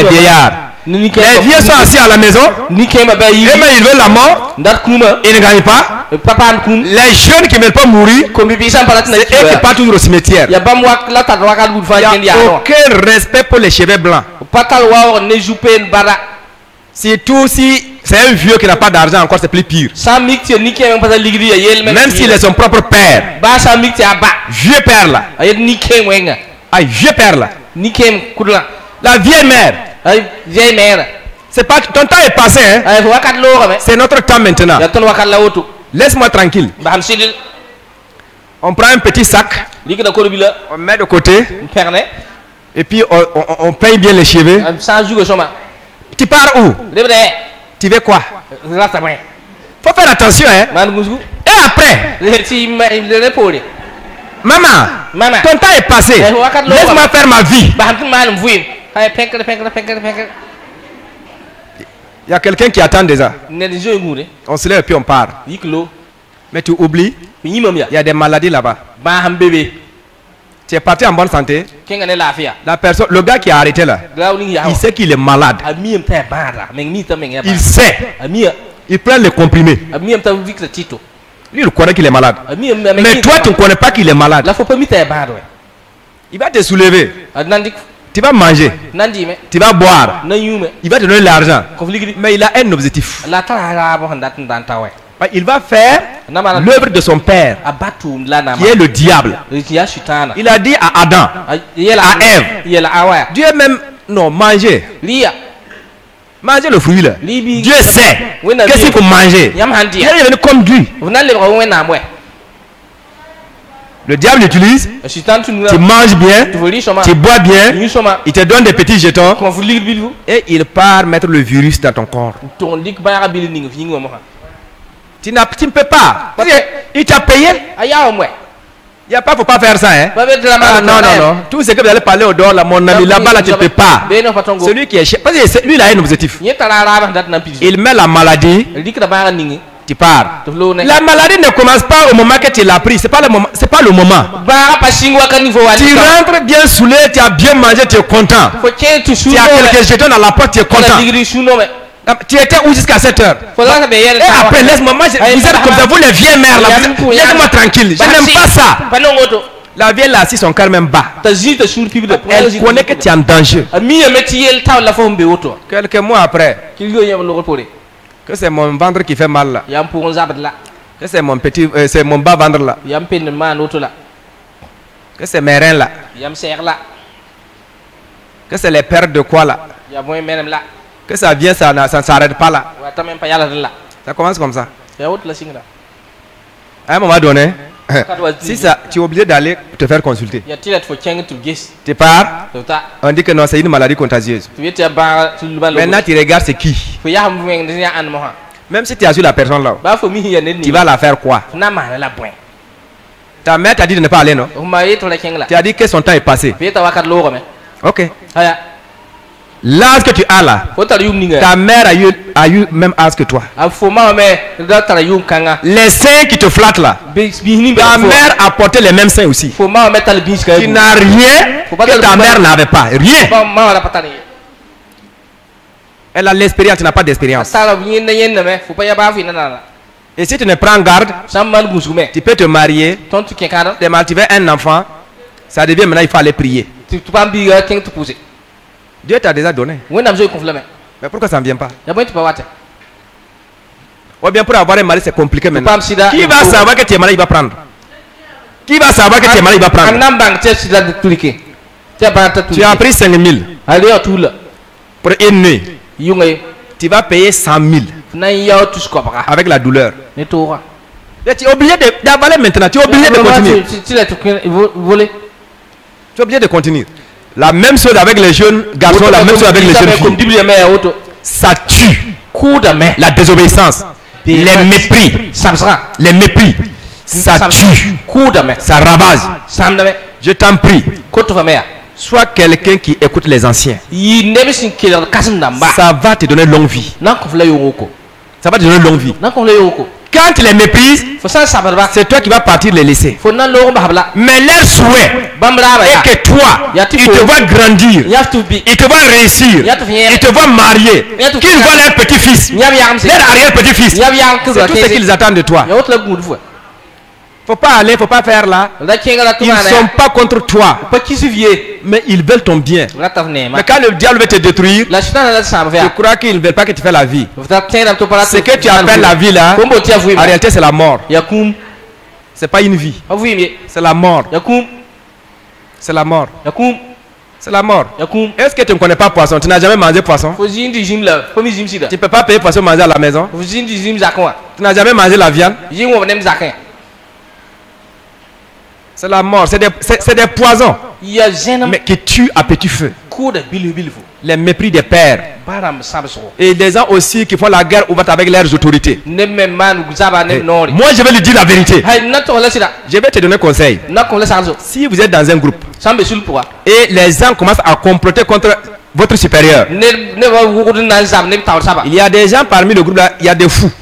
vieillards. Les vieux sont assis à la maison, et même ils veulent la mort, ils ne gagnent pas. Les jeunes qui ne veulent pas mourir, c'est eux qui partent toujours au cimetière. Il n'y a aucun respect pour les cheveux blancs. Surtout si c'est un vieux qui n'a pas d'argent, encore c'est plus pire. Même s'il est son propre père, vieux père là, vieux père là, la vieille mère, c'est pas ton temps est passé, hein? C'est notre temps maintenant. Laisse-moi tranquille. On prend un petit sac, On met de côté. Et puis on paye bien les cheveux. Tu pars où? Tu veux quoi? Faut faire attention, hein. Et après, maman, ton temps est passé. Laisse-moi faire ma vie. Il y a quelqu'un qui attend déjà. On se lève et puis on part. Mais tu oublies, il y a des maladies là-bas. Tu es parti en bonne santé. La personne, le gars qui a arrêté là, il sait qu'il est malade. Il sait. Il prend les comprimés. Lui, il connaît qu'il est malade. Mais toi, tu ne connais pas qu'il est malade. Il va te soulever. Tu vas manger. Tu vas boire. Il va te donner l'argent. Mais il a un objectif. Il va faire l'œuvre de son père, qui est le diable. Il a dit à Adam, à Ève, Dieu même, non, mangez. Mangez le fruit là. Dieu sait qu'est-ce qu'il faut manger. Il est venu comme lui. Le diable utilise, tu manges bien, tu bois bien, il te donne des petits jetons et il part mettre le virus dans ton corps. Tu ne peux pas. Il t'a payé. Il n'y a pas, faut pas faire ça, hein. Ah, non, non, non. Tout ce que vous allez parler au dehors, là, mon ami, là-bas, là, tu ne peux pas. Celui qui est cher. Parce que lui, il a un objectif. Il met la maladie. Tu pars. La maladie ne commence pas au moment que tu l'as pris. C'est pas le moment. C'est pas le moment. Tu rentres bien saoulé, tu as bien mangé, tu es content. Tu as quelques jetons dans la porte, tu es content. Tu étais où jusqu'à 7 heures? Et après, laisse-moi, vous êtes comme ça, vous les vieilles mères là, laisse-moi tranquille. Je n'aime pas ça. La vieille là, si son cœur même bas, elle connaît que tu es en danger. Quelques mois après, que c'est mon ventre qui fait mal là, que c'est mon petit, c'est mon bas ventre là, que c'est mes reins là, que c'est les pertes de quoi là, que ça vient, ça ne s'arrête pas là. Ça commence comme ça. À un moment donné, si ça, tu es obligé d'aller te faire consulter. Tu pars, on dit que non, c'est une maladie contagieuse. Maintenant, tu regardes c'est qui. Même si tu as su la personne là, tu vas la faire quoi? Ta mère t'a dit de ne pas aller, non? Tu as dit que son temps est passé. Ok. L'âge que tu as là, ta mère a eu même âge que toi. Les seins qui te flattent là, ta mère a porté les mêmes seins aussi. Tu n'as rien que ta mère n'avait pas. Rien. Elle a l'expérience, tu n'as pas d'expérience. Et si tu ne prends garde, tu peux te marier, tu veux un enfant, ça devient maintenant il faut aller prier. Dieu t'a déjà donné. Mais pourquoi ça ne vient pas? Ou bien pour avoir un mari c'est compliqué maintenant. Qui va savoir que tu es malade, il va prendre? Qui va savoir que tu es malade, il va prendre? Tu as pris 5 000 pour une nuit. Tu vas payer 100 000 avec la douleur. Tu es obligé d'avaler maintenant. Tu es obligé de continuer. Tu es obligé de continuer. La même chose avec les jeunes garçons, la même chose avec les jeunes filles. Ça tue. La désobéissance, les mépris, les mépris, ça tue, ça ravage. Je t'en prie, sois quelqu'un qui écoute les anciens. Ça va te donner longue vie. Ça va te donner longue vie. Quand tu les méprises, c'est toi qui vas partir les laisser. Mais leur souhait est que toi, ils te voient grandir, ils te voient réussir, ils te voient marier, qu'ils voient leur petit-fils, leur arrière-petit-fils. C'est tout ce qu'ils attendent de toi. Faut pas aller, faut pas faire là. Ils ne sont pas contre toi, mais ils veulent ton bien. Mais quand le diable veut te détruire, je crois qu'ils ne veulent pas que tu fasses la vie. Ce que tu appelles la vie là, en réalité c'est la mort. C'est pas une vie, c'est la mort. C'est la mort. C'est la mort. Est-ce que tu ne connais pas poisson? Tu n'as jamais mangé poisson? Tu ne peux pas payer poisson manger à la maison? Tu n'as jamais mangé la viande? C'est la mort, c'est des poisons. Mais qui tuent à petit feu. Les mépris des pères. Et des gens aussi qui font la guerre ouverte avec leurs autorités. Moi, je vais lui dire la vérité. Je vais te donner un conseil. Si vous êtes dans un groupe et les gens commencent à comploter contre votre supérieur, il y a des gens parmi le groupe là, il y a des fous.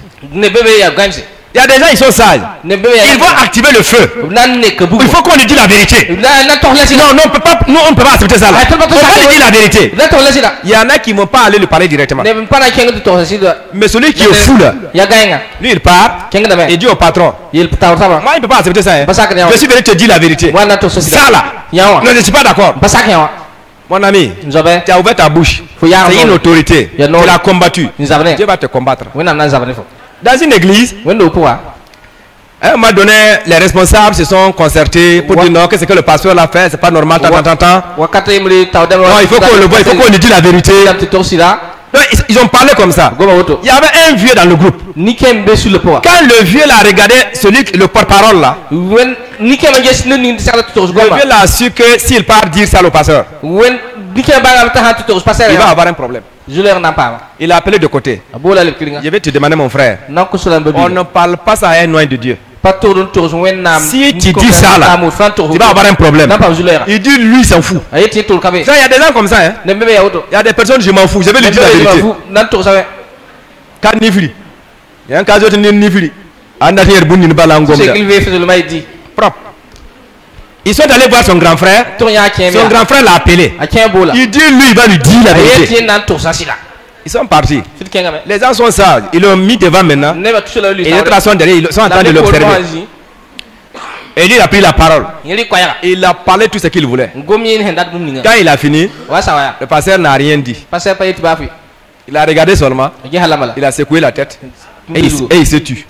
Il y a des gens, ils sont sages. Ils vont activer le feu. Il faut qu'on lui dise la vérité. Non, on ne peut pas accepter ça. On va lui dire la vérité. Il y en a qui ne vont pas aller lui parler directement. Mais celui qui est fou là, lui il part, il dit au patron, moi il ne peut pas accepter ça. Je suis venu te dire la vérité. Ça là, non, je ne suis pas d'accord. Mon ami, tu as ouvert ta bouche. C'est une autorité. Tu l'as combattu. Dieu va te combattre. Dans une église, à un moment donné, les responsables se sont concertés pour dire non, qu'est-ce que le pasteur l'a fait, c'est pas normal, non, il faut qu'on le voit, il faut qu'on lui dise la vérité. Non, ils ont parlé comme ça. Il y avait un vieux dans le groupe. Quand le vieux l'a regardé, le porte-parole là, le vieux l'a su que s'il part dire ça au pasteur, il va avoir un problème. Il a appelé de côté. Je vais te demander, mon frère, on ne parle pas ça à un noyau de Dieu. Si tu dis ça là, tu vas avoir un problème. Il dit lui s'en fout. Il y a des gens comme ça. Hein? Il y a des personnes, je m'en fous, je vais lui dire la vérité. Quand Nifri, il y a un cas de Nifri. Propre. Ils sont allés voir son grand frère. Son grand frère l'a appelé. Il dit lui, il va lui dire la vérité. Ils sont partis. Les gens sont sages. Ils l'ont mis devant maintenant. Et les autres sont derrière. Ils sont en train de l'observer. Et lui, il a pris la parole. Il a parlé tout ce qu'il voulait. Quand il a fini, le pasteur n'a rien dit. Il a regardé seulement. Il a secoué la tête. Et il se tue.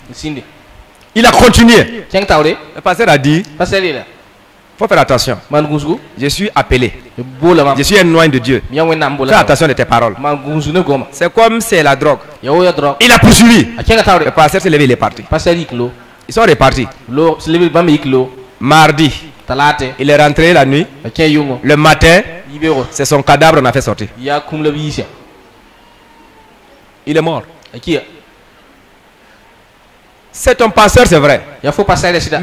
Il a continué. Le pasteur a dit, il faut faire attention. Je suis appelé. Je suis un noyau de Dieu. Fais attention de tes paroles. C'est comme c'est la drogue. Il a poursuivi. Le pasteur s'est levé, il est parti. Ils sont repartis. Mardi, il est rentré la nuit. Le matin, c'est son cadavre qu'on a fait sortir. Il est mort. C'est ton pasteur, c'est vrai.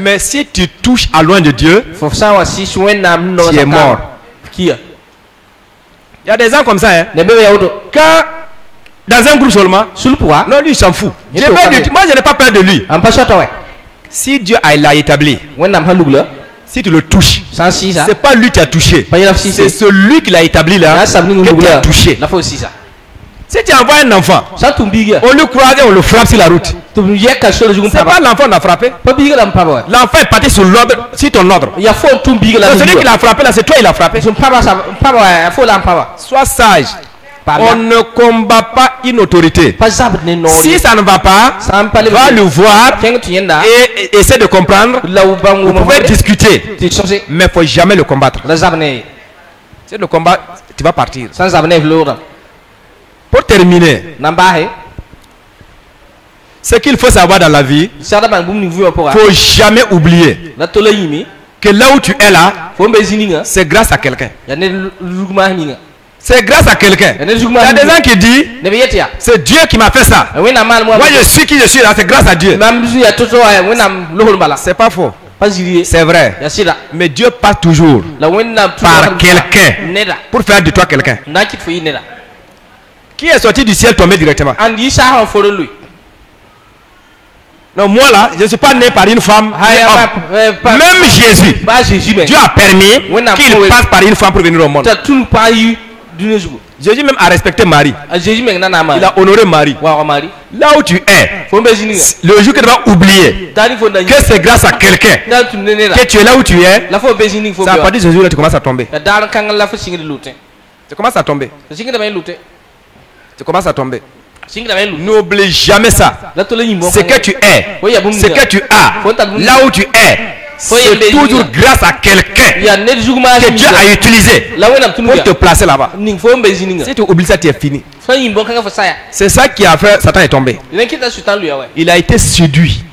Mais si tu touches à loin de Dieu, tu es mort. Il y a des gens comme ça. Hein? Quand dans un groupe seulement, non, lui il s'en fout. Moi je n'ai pas peur de lui. Si Dieu l'a établi, si tu le touches, c'est pas lui qui a touché, c'est celui qui l'a établi là que tu as touché. Si tu envoies un enfant, on le croise et on le frappe sur la route. C'est pas l'enfant qui l'a frappé. L'enfant est parti sur ton ordre. Celui qui l'a frappé là, c'est toi qui l'a frappé. Sois sage. On ne combat pas une autorité. Si ça ne va pas, va le voir et essaie de comprendre. Vous pouvez discuter, mais il ne faut jamais le combattre. C'est le combat, tu vas partir. Pour terminer, ce qu'il faut savoir dans la vie, il ne faut jamais oublier que là où tu es là, c'est grâce à quelqu'un. C'est grâce à quelqu'un. Il y a des gens qui disent, c'est Dieu qui m'a fait ça. Moi je suis qui je suis là, c'est grâce à Dieu. C'est pas faux. C'est vrai. Mais Dieu passe toujours par quelqu'un pour faire de toi quelqu'un. Qui est sorti du ciel tombé directement? Non, moi là, je ne suis pas né par une femme. Même Jésus, Dieu a permis qu'il passe par une femme pour venir au monde. Jésus même a respecté Marie. Il a honoré Marie. Là où tu es, le jour que tu vas oublier que c'est grâce à quelqu'un que tu es là où tu es, c'est à partir de ce jour là tu commences à tomber. Tu commences à tomber. Tu commences à tomber. N'oublie jamais ça. Ce que tu es, ce que tu as, là où tu es, c'est toujours grâce à quelqu'un que Dieu a utilisé pour te placer là-bas. Si tu oublies ça, tu es fini. C'est ça qui a fait Satan est tombé. Il a été séduit.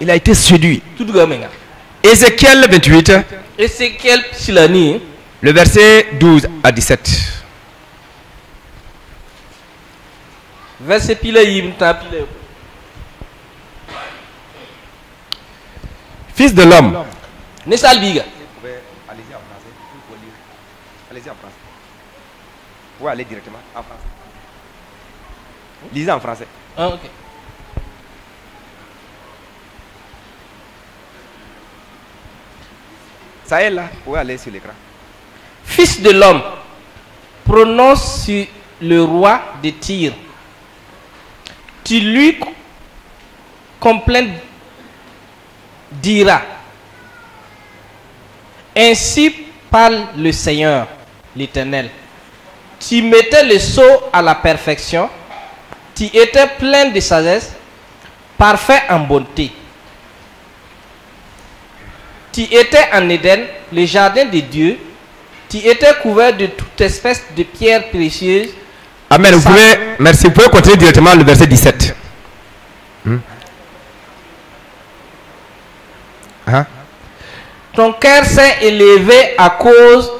Il a été séduit. Ézéchiel 28. Ézéchiel silani. Le verset 12 à 17. Verset pile yimta pile. Fils de l'homme. Nesal biga. Allez-y en français. Vous lire. Allez-y en français. Vous allez directement en français. Lisez en français. Ah, ok. Ça est là. Vous pouvez aller sur l'écran. Fils de l'homme, prononce sur le roi de Tyr. Tu lui complains, dira. Ainsi parle le Seigneur, l'Éternel. Tu mettais le sceau à la perfection. Tu étais plein de sagesse, parfait en bonté. Tu étais en Éden, le jardin de Dieu. Tu étais couvert de toute espèce de pierres précieuses. Amen. Merci. Vous pouvez continuer directement le verset 17. Ton cœur s'est élevé à cause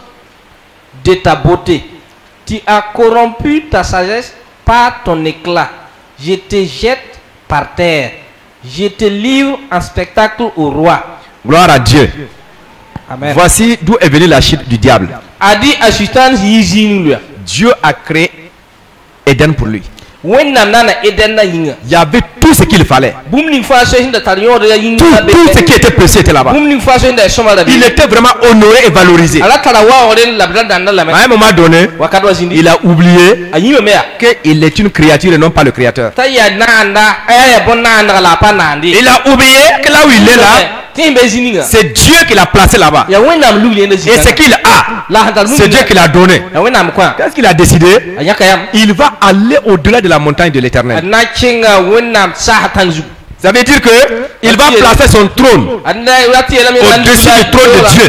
de ta beauté. Tu as corrompu ta sagesse par ton éclat. Je te jette par terre. Je te livre en spectacle au roi. Gloire à Dieu. Amen. Voici d'où est venue la chute du diable. Dieu a créé Éden pour lui. Il y avait tout ce qu'il fallait. Tout ce qui était précieux était là-bas. Il était vraiment honoré et valorisé. À un moment donné, il a oublié qu'il est une créature et non pas le créateur. Il a oublié que là où il est là, c'est Dieu qui l'a placé là-bas. Et ce qu'il a, c'est Dieu qui l'a donné. Qu'est-ce qu'il a décidé? Il va aller au-delà de la montagne de l'Éternel. Ça veut dire que il va placer son trône au-dessus du trône de Dieu.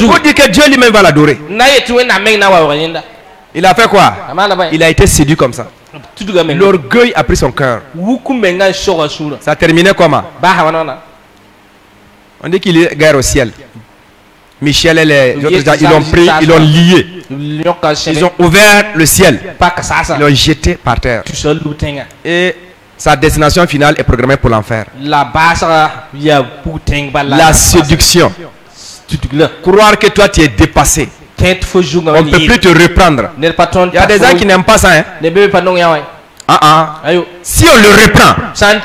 Pour dire que Dieu lui-même va l'adorer. Il a fait quoi? Il a été séduit comme ça. L'orgueil a pris son cœur. Ça a terminé comment? On dit qu'il est guerre au ciel. Michel et les autres, ils l'ont pris, ils l'ont lié. Ils ont ouvert le ciel. Ils l'ont jeté par terre. Et sa destination finale est programmée pour l'enfer. La séduction. Croire que toi tu es dépassé. On ne peut plus te reprendre. Il y a des gens qui n'aiment pas ça. Hein? Si on le reprend,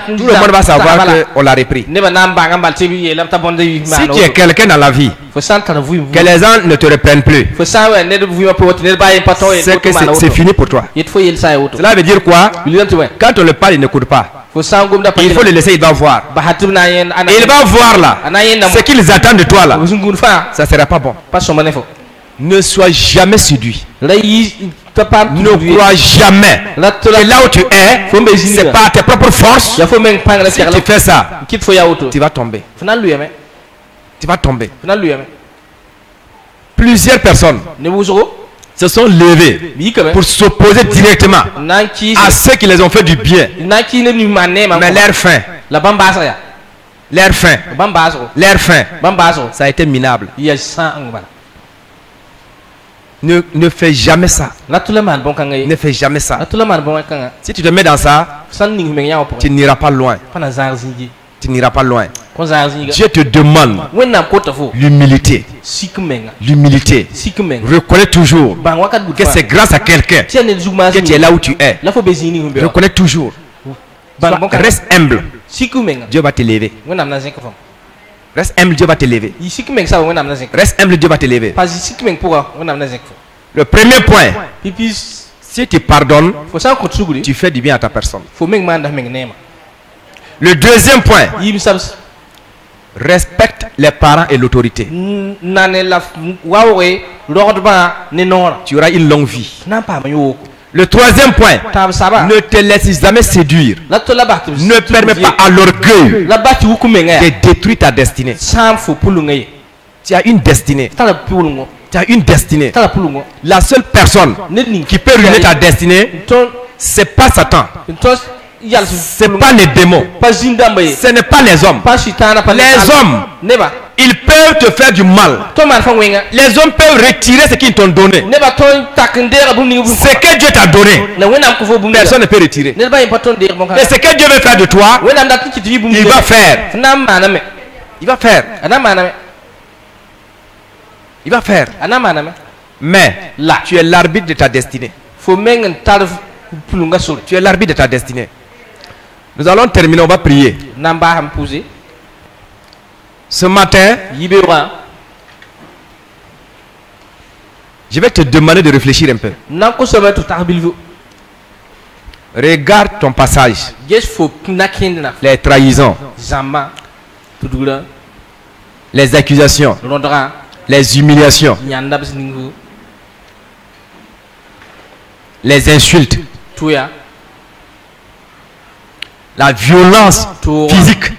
tout le monde va savoir qu'on l'a repris. Si tu es quelqu'un dans la vie, que les gens ne te reprennent plus, c'est que c'est fini pour toi. Cela veut dire quoi? Quand on le parle, il n'écoute pas. Il faut le laisser, il va voir. Et il va voir là, ce qu'ils attendent de toi là, ça ne sera pas bon. Ne sois jamais séduit. Ne crois jamais que là où tu es, c'est par tes propres forces. Si tu fais ça, tu vas tomber. Tu vas tomber. Plusieurs personnes se sont levées pour s'opposer directement à ceux qui les ont fait du bien. Mais leur fin, ça a été minable. Ne fais jamais ça. Ne fais jamais ça. Si tu te mets dans ça, tu n'iras pas loin. Tu n'iras pas loin. Dieu te demande l'humilité. L'humilité. Reconnais toujours que c'est grâce à quelqu'un que tu es là où tu es. Reconnais toujours. Reste humble. Dieu va t'élever. Reste humble, Dieu va t'élever. Reste humble, Dieu va t'élever. Le premier point, si tu pardonnes, tu fais du bien à ta personne. Le deuxième point, respecte les parents et l'autorité. Tu auras une longue vie. Le troisième point, ne te laisse jamais séduire. Ne permets pas à l'orgueil de détruire ta destinée. Tu as une destinée. Tu as une destinée. La seule personne qui peut ruiner ta destinée, c'est pas Satan. Ce n'est pas les démons. Ce n'est pas les hommes. Les hommes, ils peuvent te faire du mal. Les hommes peuvent retirer ce qu'ils t'ont donné. Ce que Dieu t'a donné, personne ne peut retirer. Et ce que Dieu veut faire de toi, il va faire. Il va faire. Il va faire. Mais là, tu es l'arbitre de ta destinée. Tu es l'arbitre de ta destinée. Nous allons terminer, on va prier. Ce matin, je vais te demander de réfléchir un peu. Regarde ton passage. Les trahisons, les accusations, les humiliations, les insultes, la violence physique,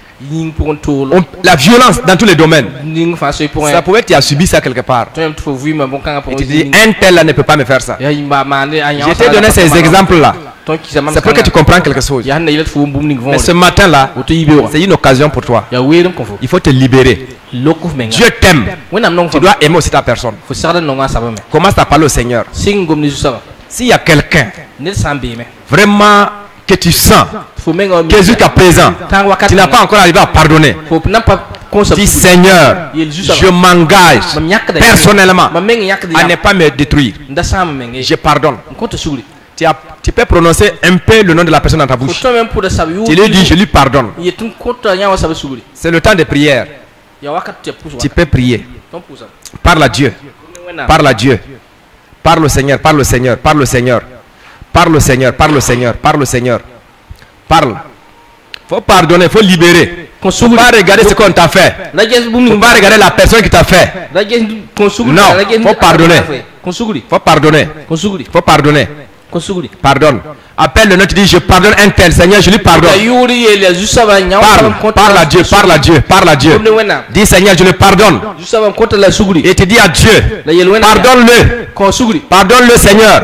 la violence dans tous les domaines. Ça pouvait être tu as subi ça quelque part. Et tu dis un tel là ne peut pas me faire ça. Je t'ai donné ces exemples là. C'est pour que tu comprends quelque chose. Mais ce matin là, c'est une occasion pour toi. Il faut te libérer. Dieu t'aime. Tu dois aimer aussi ta personne. Commence à parler au Seigneur. S'il y a quelqu'un vraiment que tu sens que jusqu'à présent tu n'as pas encore arrivé à pardonner, dis Seigneur, je m'engage personnellement à ne pas me détruire. Je pardonne. Tu peux prononcer un peu le nom de la personne dans ta bouche. Tu lui dis je lui pardonne. C'est le temps de prière. Tu peux prier. Parle à Dieu. Parle à Dieu. Parle au Seigneur, parle au Seigneur, parle au Seigneur. Parle au Seigneur, parle au Seigneur, parle au Seigneur. Parle. Faut pardonner, faut libérer. Faut pas regarder ce qu'on t'a fait. Faut pas regarder la personne qui t'a fait. Non, faut pardonner. Faut pardonner. Faut pardonner. Pardonne. Appelle le nom, tu dis je pardonne un tel, Seigneur, je lui pardonne. Parle à Dieu, parle à Dieu, parle à Dieu. Dis Seigneur, je le pardonne. Et tu dis à Dieu, pardonne-le. Pardonne-le Seigneur.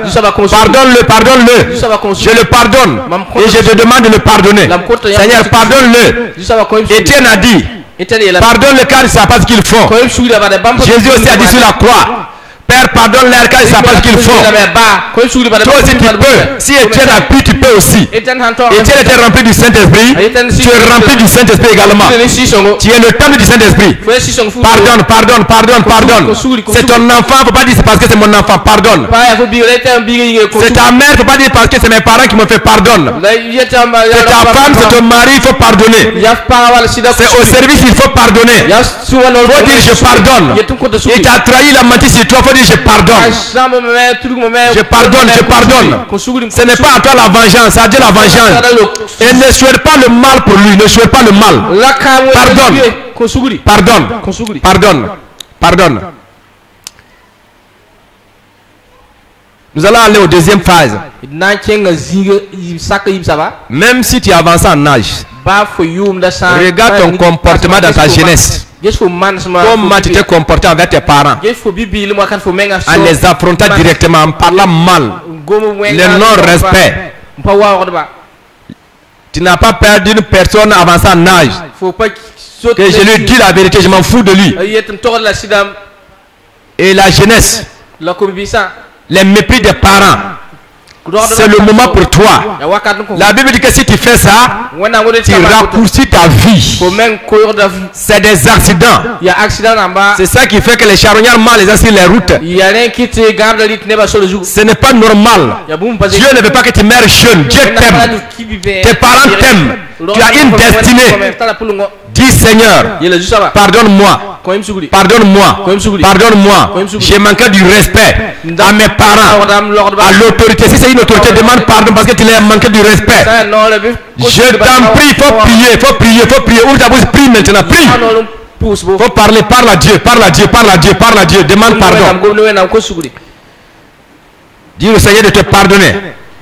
Pardonne-le, pardonne-le. Je le pardonne. Et je te demande de le pardonner. Seigneur, pardonne-le. Étienne a dit, pardonne-le car ils ne savent pas ce qu'ils font. Jésus aussi a dit sur la croix, Père, pardonne-leur car ils ne savent pas ce qu'ils font. Toi aussi tu peux. Si Étienne a pu, tu peux aussi. Étienne était rempli du Saint-Esprit. Tu es rempli du Saint-Esprit également. Tu es le temple du Saint-Esprit. Pardonne, pardonne, pardonne, pardonne. C'est ton enfant, il ne faut pas dire c'est parce que c'est mon enfant. Pardonne. C'est ta mère, il ne faut pas dire parce que c'est mes parents qui m'ont fait. Pardonne. C'est ta femme, c'est ton mari, il faut pardonner. C'est au service, il faut pardonner. Il faut dire je pardonne. Il t'a trahi, il a menti sur toi. Je pardonne. Je pardonne, je pardonne. Ce n'est pas à toi la vengeance, c'est à Dieu la vengeance. Et ne souhaite pas le mal pour lui, ne souhaite pas le mal. Pardonne. Pardonne. Pardonne. Pardonne. Nous allons aller aux deuxième phase. Même si tu avances en âge, regarde ton comportement dans ta jeunesse. Comment tu t'es comporté avec tes parents, en les affrontant directement, en parlant mal, le non-respect. Tu n'as pas perdu une personne avançant en âge. Que je lui dis la vérité, je m'en fous de lui. Et la jeunesse, les mépris des parents, c'est le moment pour toi. La Bible dit que si tu fais ça, tu raccourcis ta vie. C'est des accidents. C'est ça qui fait que les charognards mal les sur les routes. Ce n'est pas normal. Dieu ne veut pas que tu meurs jeune. Dieu t'aime. Tes parents t'aiment. Tu as une destinée. Dis Seigneur, pardonne-moi. Pardonne-moi. Pardonne-moi. J'ai manqué du respect à mes parents, à l'autorité. Si c'est une autorité, demande pardon parce que tu as manqué du respect. Je t'en prie, il faut prier, il faut prier, il faut prier. Ouvre ta bouche, prie maintenant, prie. Il faut parler, parle à Dieu, parle à Dieu, parle à Dieu, parle à Dieu. Demande pardon. Dis au Seigneur de te pardonner.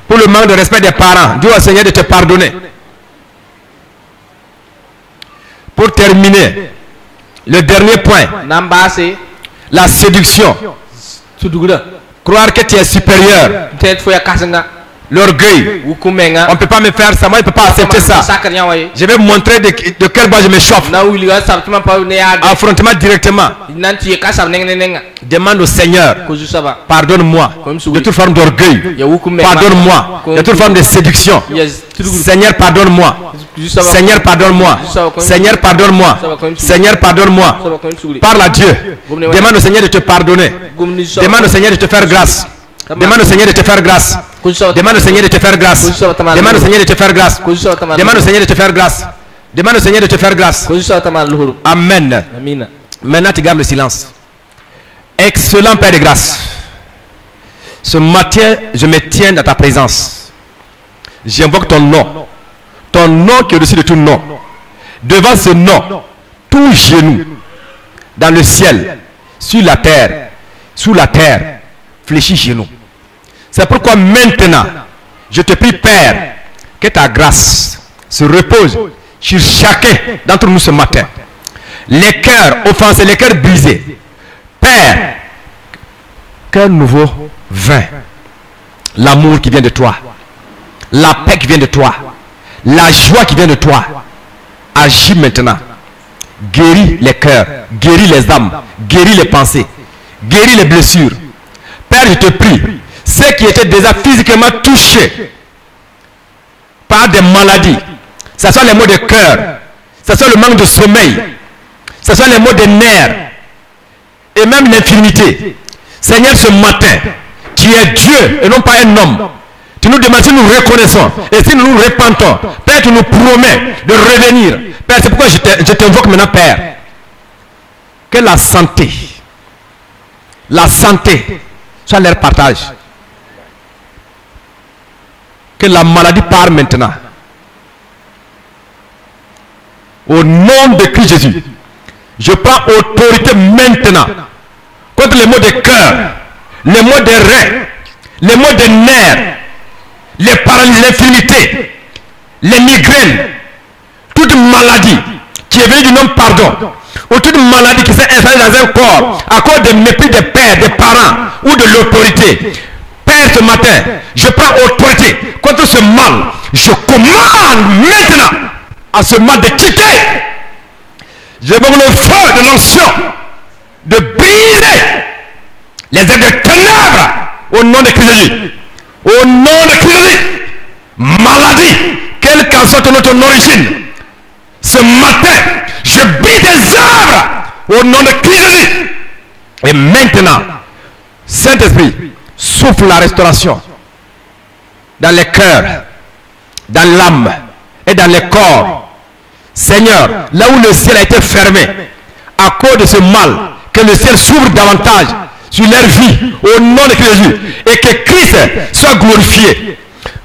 Pour le manque de respect des parents, dis au Seigneur de te pardonner. Pour terminer, le dernier point, la séduction. Croire que tu es supérieur. L'orgueil. On ne peut pas me faire ça. Moi, je ne peux pas accepter ça. Je vais vous montrer de quel bois je me chauffe. Affrontement directement. Demande au Seigneur. Pardonne-moi de toute forme d'orgueil. Pardonne-moi de toute forme de séduction. Seigneur, pardonne-moi. Seigneur, pardonne-moi. Seigneur, pardonne-moi. Seigneur, pardonne-moi. Parle à Dieu. Demande au Seigneur de te pardonner. Demande au Seigneur de te faire grâce. Demande au Seigneur de te faire grâce. Demande au Seigneur de te faire grâce. Demande au Seigneur de te faire grâce. Demande au Seigneur de te faire grâce. Demande au Seigneur de te faire grâce. Amen. Maintenant tu gardes le silence. Excellent Père de grâce. Ce matin, je me tiens dans ta présence. J'invoque ton nom. Ton nom qui est au-dessus de tout nom. Devant ce nom, tout genou, dans le ciel, sur la terre, sous la terre, fléchit genou. C'est pourquoi maintenant, je te prie, Père, que ta grâce se repose sur chacun d'entre nous ce matin. Les cœurs offensés, les cœurs brisés. Père, cœur nouveau, vint. L'amour qui vient de toi. La paix qui vient de toi. La joie qui vient de toi. Agis maintenant. Guéris les cœurs. Guéris les âmes. Guéris les pensées. Guéris les blessures. Père, je te prie. Ceux qui étaient déjà physiquement touchés par des maladies. Ce sont les maux de cœur. Ce sont le manque de sommeil. Ce sont les maux des nerfs. Et même l'infirmité. Seigneur, ce matin, tu es Dieu et non pas un homme. Tu nous demandes si nous reconnaissons et si nous nous repentons. Père, tu nous promets de revenir. Père, c'est pourquoi je t'invoque maintenant, Père. Que la santé soit leur partage. Que la maladie part maintenant. Au nom de Christ Jésus, je prends autorité maintenant contre les maux de cœur, les maux des reins, les maux des nerfs, les paralysies, l'infirmité, les migraines, toute maladie qui est venue du nom pardon, ou toute maladie qui s'est installée dans un corps à cause des mépris des pères, des parents ou de l'autorité. Père, ce matin, je prends autorité contre ce mal. Je commande maintenant à ce mal de quitter. Je veux le feu de l'onction de briser les œuvres de ténèbres au nom de Christ Jésus. Au nom de Christ Jésus. Maladie, quelle qu'en soit notre origine, ce matin, je brise des œuvres au nom de Christ Jésus. Et maintenant, Saint-Esprit, souffle la restauration dans les cœurs, dans l'âme et dans les corps. Seigneur, là où le ciel a été fermé à cause de ce mal, que le ciel s'ouvre davantage sur leur vie au nom de Christ Jésus et que Christ soit glorifié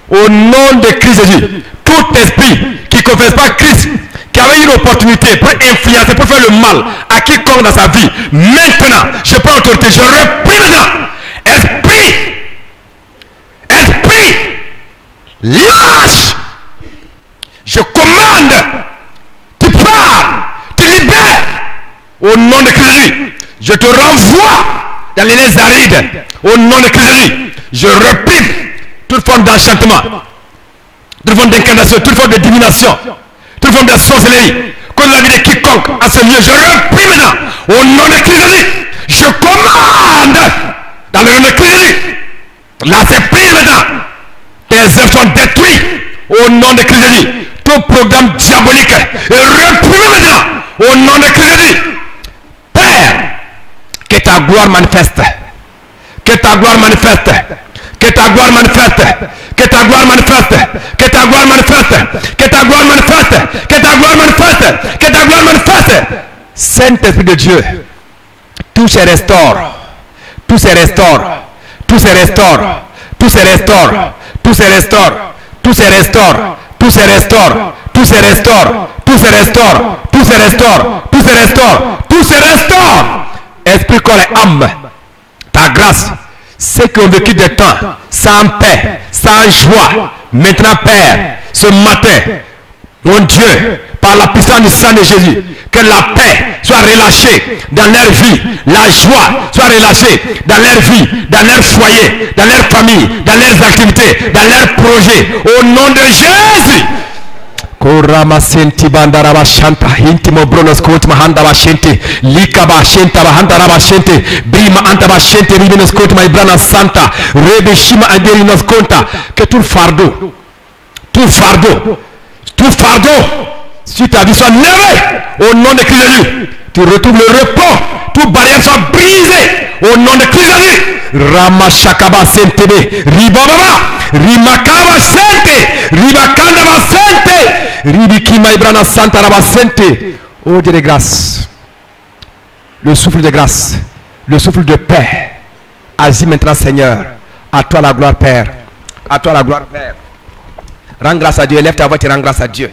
au nom de Christ Jésus. Tout esprit qui ne confesse pas Christ, qui avait une opportunité pour influencer, pour faire le mal à quiconque dans sa vie, maintenant je prends autorité, je reprends maintenant. Esprit, lâche. Je commande, tu pars, tu libères au nom de Christ Jésus. Je te renvoie dans les lieux arides au nom de Christ Jésus. Je réprime toute forme d'enchantement, toute forme d'incantation, toute forme de divination, toute forme de sorcellerie contre la vie de quiconque à ce lieu. Je réprime maintenant au nom de Christ Jésus. Je commande dans le nom de Christ Jésus. Là c'est pris maintenant. Tes œuvres sont détruites au nom de Christ Jésus. Tout programme diabolique est repris maintenant au nom de Christ Jésus. Père, que ta gloire manifeste. Que ta gloire manifeste. Que ta gloire manifeste. Que ta gloire manifeste. Que ta gloire manifeste. Que ta gloire manifeste. Que ta gloire manifeste. Que ta gloire manifeste. Saint-Esprit de Dieu, tout se restaure. Tout se restaure. Tout se restaure. Tout se restaure. Tout se restaure. Tout se restaure. Tout se restaure. Tout se restaure. Tout se restaure. Tout se restaure. Tout se restaure. Tout se restaure. Esprit, corps et âme. Ta grâce. Ceux qui ont vécu des temps sans paix, sans joie. Maintenant, Père, ce matin, mon Dieu, par la puissance du sang de Jésus, que la paix soit relâchée dans leur vie. La joie soit relâchée dans leur vie, dans leur foyer, dans leur famille, dans leurs activités, dans leurs projets. Au nom de Jésus. Korama senti bandaraba shanta intimo bronos kot mahanda ba shente likaba shenta ba handa ba shente bima anta ba shente ribinos kot ma ibrana santa rebe shima anderi nos konta que tout fardeau si ta vie soit levée au nom de Christ Jésus, tu retrouves le repos, toute barrière soit brisée au nom de Christ Jésus. Rama shakaba sentebe ribaba rimakaba sente ribakanda ba sente Ribikima Ibrana Santa Rabasente. Oh Dieu de grâce, le souffle de grâce, le souffle de paix. Agis maintenant Seigneur. À toi la gloire Père. À toi la gloire Père. Rends grâce à Dieu. Lève ta voix et rends grâce à Dieu.